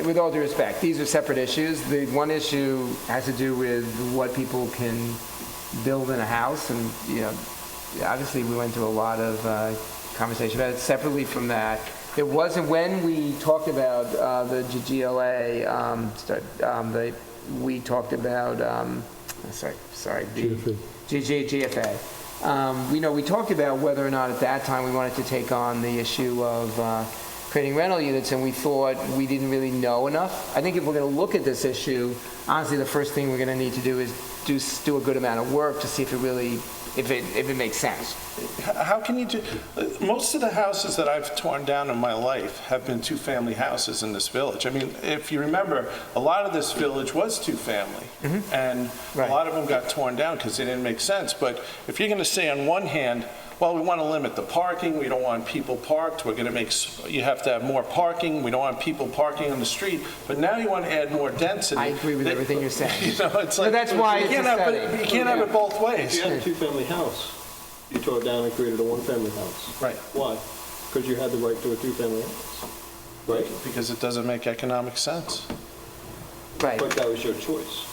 with all due respect, these are separate issues. The one issue has to do with what people can build in a house, and obviously we went through a lot of conversation about it. Separately from that, it wasn't when we talked about the GLA. We talked about the GFA. We talked about whether or not at that time we wanted to take on the issue of creating rental units, and we thought we didn't really know enough. I think if we're going to look at this issue, honestly, the first thing we're going to need to do is do a good amount of work to see if it makes sense. How can you do... Most of the houses that I've torn down in my life have been two-family houses in this village. I mean, if you remember, a lot of this village was two-family, and a lot of them got torn down because they didn't make sense. But if you're going to say on one hand, well, we want to limit the parking, we don't want people parked, we're going to make, you have to have more parking, we don't want people parking on the street, but now you want to add more density. I agree with everything you're saying. It's like, so that's why it's a study. You can't have it both ways. If you had a two-family house, you tore it down and created a one-family house. Right. Why? Because you had the right to a two-family house, right? Because it doesn't make economic sense. Right. But that was your choice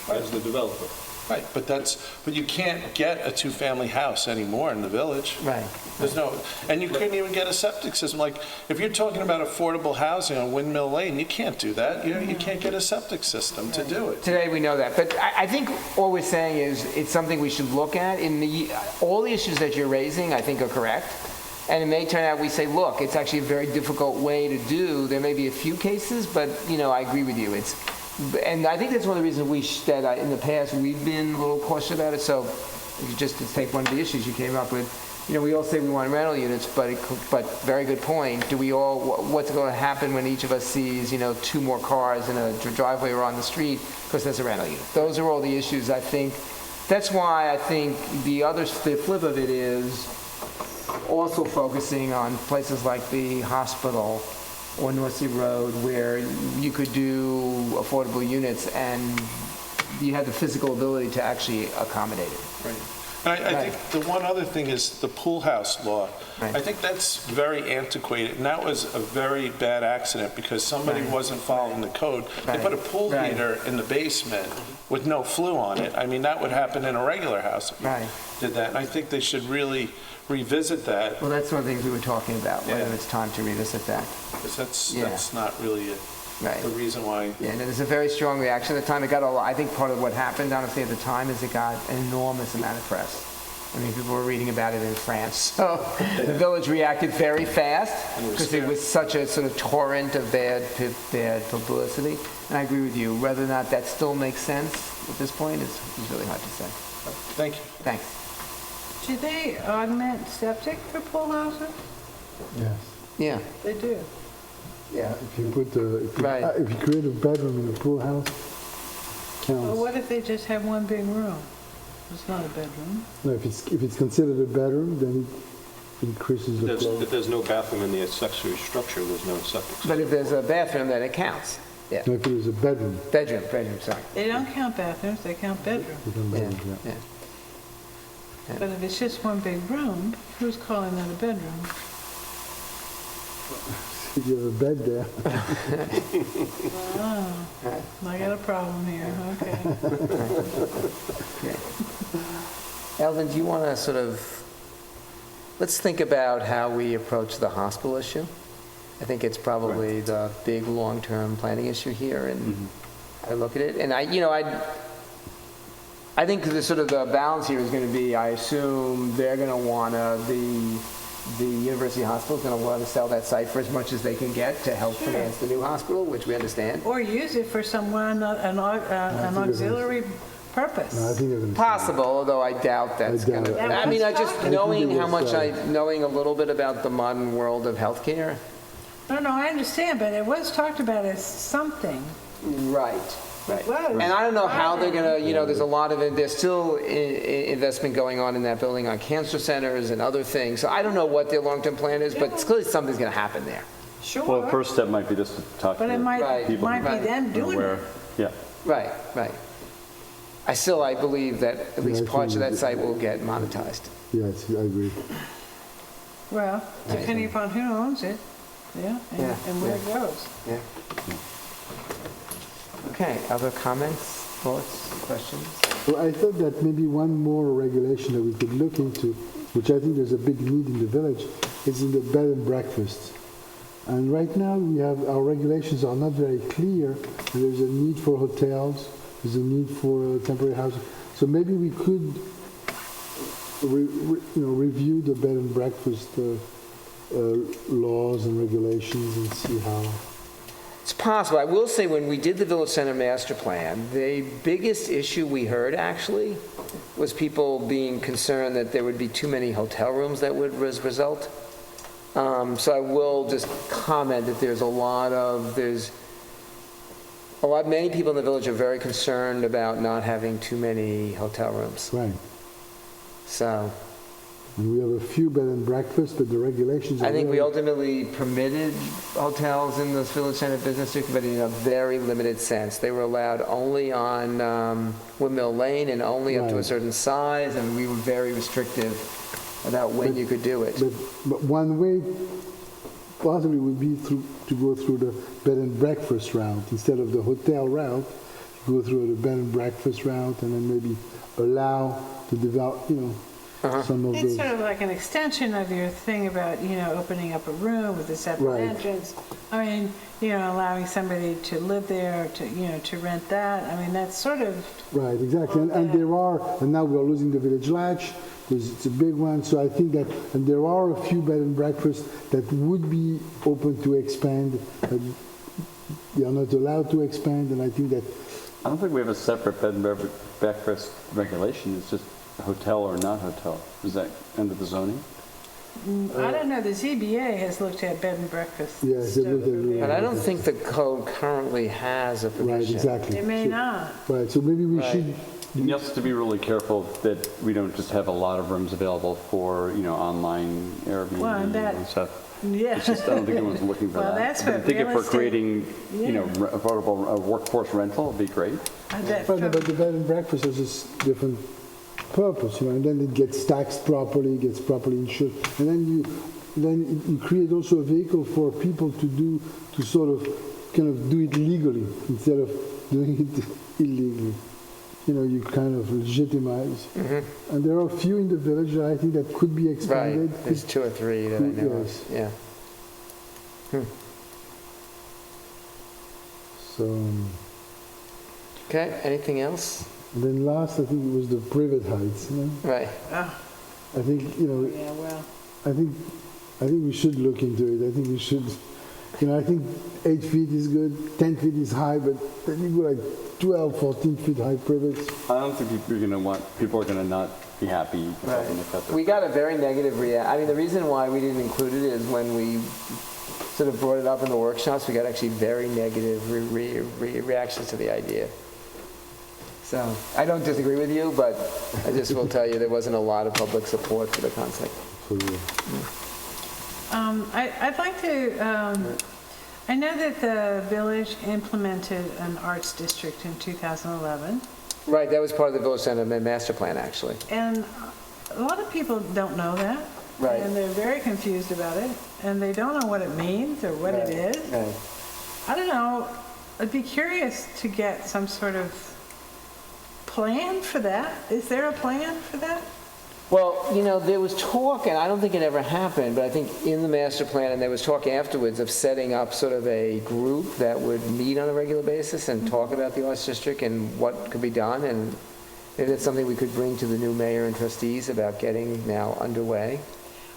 as the developer. Right, but you can't get a two-family house anymore in the village. Right. There's no, and you couldn't even get a septic system. Like, if you're talking about affordable housing on Windmill Lane, you can't do that. You can't get a septic system to do it. Today we know that, but I think all we're saying is it's something we should look at. All the issues that you're raising, I think, are correct. And it may turn out we say, look, it's actually a very difficult way to do. There may be a few cases, but I agree with you. And I think that's one of the reasons that in the past we've been a little cautious about it. So just to take one of the issues you came up with, we all say we want rental units, but very good point. What's going to happen when each of us sees, two more cars in a driveway or on the street because there's a rental unit? Those are all the issues. I think that's why I think the flip of it is also focusing on places like the hospital or North Sea Road, where you could do affordable units and you had the physical ability to actually accommodate it. Right. And I think the one other thing is the pool house law. Right. I think that's very antiquated, and that was a very bad accident because somebody wasn't following the code. They put a pool heater in the basement with no flue on it. I mean, that would happen in a regular house if you did that. And I think they should really revisit that. Well, that's one of the things we were talking about, whether it's time to revisit that. Because that's not really the reason why. Yeah, and there's a very strong reaction at the time. I think part of what happened, honestly, at the time is it got an enormous amount of press. I mean, people were reading about it in France. So the village reacted very fast because it was such a sort of torrent of bad publicity. And I agree with you. Whether or not that still makes sense at this point is really hard to say. Thank you. Thanks. Do they augment septic for pool houses? Yes. Yeah, They do. yeah. If you put, Right. if you create a bedroom in a pool house, Well, counts. what if they just have one big room? It's not a bedroom. No, if it's considered a bedroom, then it increases the flow. If there's no bathroom in the accessory structure, there's no septic system. But if there's a bathroom, then it counts. Yeah, No, if it is a bedroom, bedroom, sorry. They don't count bathrooms, they count bedrooms. it's a Yeah, bedroom, yeah. yeah. But if it's just one big room, who's calling that a bedroom? If you have a bed there, Oh, I got a problem here, okay. Okay. Elvin, do you want to sort of, let's think about how we approach the hospital issue. I think it's probably the big long-term planning issue here, and I look at it, and I think the sort of the balance here is going to be, I assume they're going to want to, the university hospital is going to want to sell that site for as much as they can get to help finance the new hospital, which we understand. Or use it for someone, an auxiliary purpose. no, I think they're going to. Possible, although I doubt that's I doubt going it. to, Yeah, I mean, I just, let's talk. knowing how much I think knowing a little bit about the modern world of healthcare. No, I understand, but it was talked about as something. Right, right. was. And I don't know how they're going to, there's a lot of, there's still investment going on in that building on cancer centers and other things. So I don't know what their long-term plan is, but clearly something's going to happen there. Sure. Well, first step might be just to talk to But it the might Right. people be them who are doing aware. it. Yeah. Right, right. I believe that at least I parts of think- that site will get monetized. Yes, I agree. Well, depending upon who owns it, yeah, Yeah, and where it yeah. goes. Yeah. Okay, other comments, thoughts, questions? Well, I thought that maybe one more regulation that we could look into, which I think there's a big need in the village, is in the bed and breakfast. And right now, our regulations are not very clear, and there's a need for hotels, there's a need for temporary housing. So maybe we could review the bed and breakfast laws and regulations and see how. It's possible. I will say, when we did the Village Center Master Plan, the biggest issue we heard, actually, was people being concerned that there would be too many hotel rooms that would result. So I will just comment that many people in the village are very concerned about not having too many hotel rooms. Right. So And we have a few bed and breakfasts, but the regulations are I think we really- ultimately permitted hotels in the Village Center Business District, but in a very limited sense. They were allowed only on Windmill Lane and only up to a Right. certain size, and we were very restrictive about when you could do it. But one way possibly would be to go through the bed and breakfast route instead of the hotel route. Go through the bed and breakfast route and then maybe allow to develop, some of It's those. sort of like an extension of your thing about, opening up a room with a separate Right. entrance. I mean, allowing somebody to live there, to rent that. I mean, that's sort of, Right, exactly. And now we're losing the village latch. It's a big one. So I think that, and there are a few bed and breakfasts that would be open to expand. They are not allowed to expand, and I think that I don't think we have a separate bed and breakfast regulation. It's just hotel or not hotel. Is that under the zoning? I don't know, the ZBA has looked at bed and breakfast. Yes, they stuff looked at over it. But there. I don't think the code currently has a provision. right, exactly. It may So- not. Right, so maybe we Right. should. And you also have to be really careful that we don't just have a lot of rooms available for, online Airbnb Well, and that- and stuff. Yeah. It's just, I don't think anyone's looking for Well, that. that's But I what think if real we're estate- creating, Yeah. affordable workforce rental, it'd be great. But the bed and breakfast has this different purpose, and then it gets taxed properly, gets properly insured, and then you create also a vehicle for people to sort of kind of do it legally instead of doing it illegally. You kind of legitimize. And there are a few in the village that I think that could be expanded. Right, there's 2 or 3 that I know of, Yes. yeah. So, Okay, anything else? and then last, I think it was the private heights. Right. I think Yeah, well, I think we should look into it. I think we should. I think 8 feet is good, 10 feet is high, but then you go like 12, 14 feet high privets. I don't think people are gonna not be happy if Right. something like that. We got a very negative I mean, the reason why we didn't include it is when we sort of brought it up in the workshops, we got actually very negative reactions to the idea. So I don't disagree with you, but I just will tell you there wasn't a lot of public support for the concept. I'd like to, I know that the village implemented an arts district in 2011, Right, that was part of the Village Center master plan, actually. and a lot of people don't know that. Right. And they're very confused about it, and they don't know what it means or what it is. Right. I don't know, I'd be curious to get some sort of plan for that. Is there a plan for that? Well, there was talk, and I don't think it ever happened, but I think in the master plan, and there was talk afterwards of setting up sort of a group that would meet on a regular basis and talk about the Arts District and what could be done, and maybe that's something we could bring to the new mayor and trustees about getting now underway.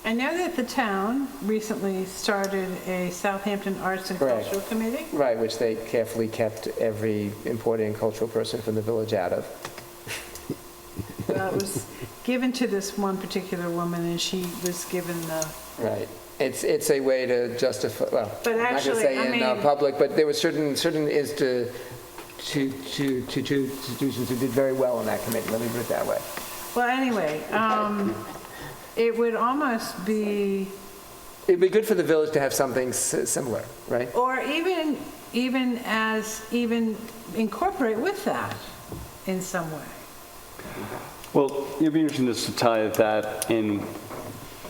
I know that the town recently started a Southampton Arts and Correct. Cultural Committee. Right, which they carefully kept every important cultural person from the village out of. It was given to this one particular woman, and she was given the, Right. It's a way to justify, well, But I'm not going to actually, say I in mean- public, but there were certain institutions who did very well on that committee, let me put it that way. well, anyway, it would almost be, It'd be good for the village to have something similar, right? or even incorporate with that in some way. Well, it'd be interesting just to tie that in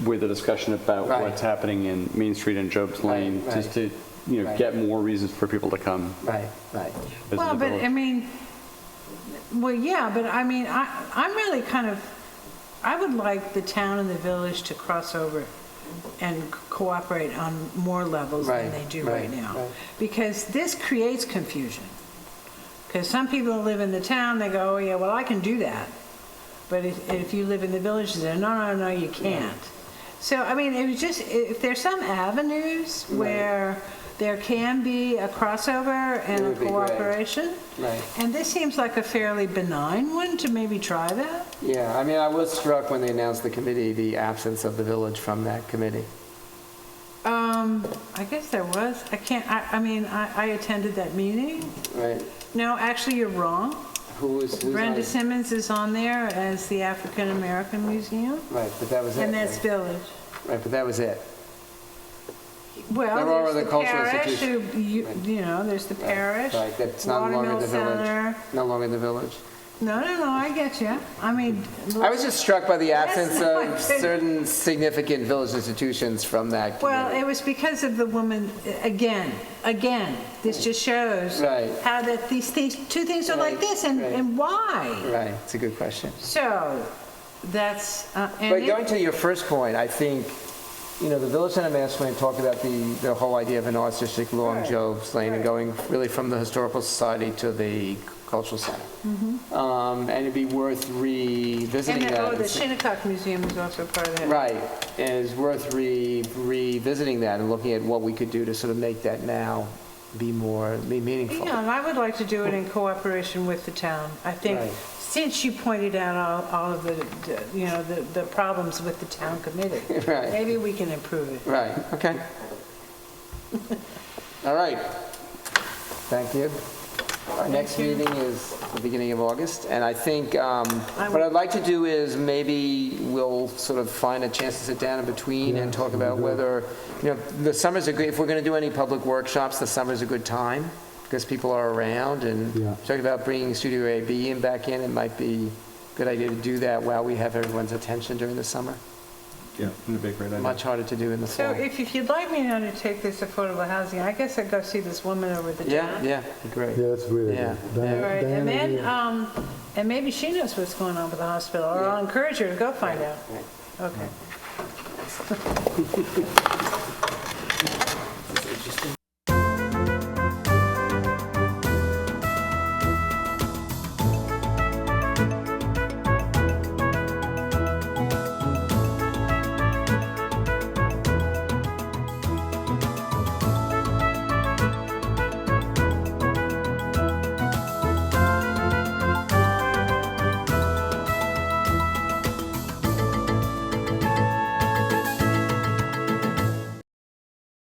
with the discussion about Right. what's happening in Main Street and Job's Lane, Right, just to, Right. get more reasons for people to come Right. visit Well, the but village. I mean, well, yeah, but I mean, I'm really kind of, I would like the town and the village to cross over and cooperate on more levels than Right, they do right, right now. right. Because this creates confusion. Because some people who live in the town, they go, oh yeah, well, I can do that. But if you live in the village, they say, no, you can't. So, I mean, it was just, if there's some avenues where there can be a crossover and It a would be great. cooperation. Right. And this seems like a fairly benign one to maybe try that. Yeah, I mean, I was struck when they announced the committee, the absence of the village from that committee. I guess there was, I mean, I attended that meeting. Right. No, actually, you're wrong. Who's Brenda on? Simmons is on there as the African American Museum, Right, but that was it. and that's right? Village. Right, but that was it. Well, There are there's other the cultural parish, institutions. you know, there's the parish. Right, that's no longer Watermill the village. Center. No longer the village. No, I get you. I mean. I was just struck by the absence not of good. certain significant village institutions from that Well, committee. it was because of the woman, again, this just shows Right. how that these things, two things are like Right, this, right. and why? Right, it's a good question. So, that's, and But going it, to your first point, I think, the Village Center Master Plan talked about the whole idea of an arts district along Right, Job's Lane and right. going really from the Historical Society to the Cultural Center. And it'd be worth revisiting and that. the Shinnecock Museum is also part of that. Right, and it's worth revisiting that and looking at what we could do to sort of make that now be meaningful. Yeah, and I would like to do it in cooperation with the town. I think, Right. since you pointed out all of the problems with the town committee, Right. maybe we can improve it. Right, okay. All right. Thank you. Our next meeting is the beginning of August, and I think what I'd like to do is maybe we'll sort of find a chance to sit down in between and talk about whether, the summer's a good, if we're going to do any public workshops, the summer's a good time because people are around, and Yeah. talking about bringing Studio AB back in, it might be a good idea to do that while we have everyone's attention during the summer. Yeah, it'd be a great idea. Much harder to do in the So fall. if you'd like me now to take this affordable housing, I guess I'd go see this woman over at the Yeah, town. yeah, great. Yeah, that's a great idea. Yeah, All right, and Diana, then, and maybe she knows what's going on with the hospital, or I'll encourage her to go find out. Right. Okay. This is interesting.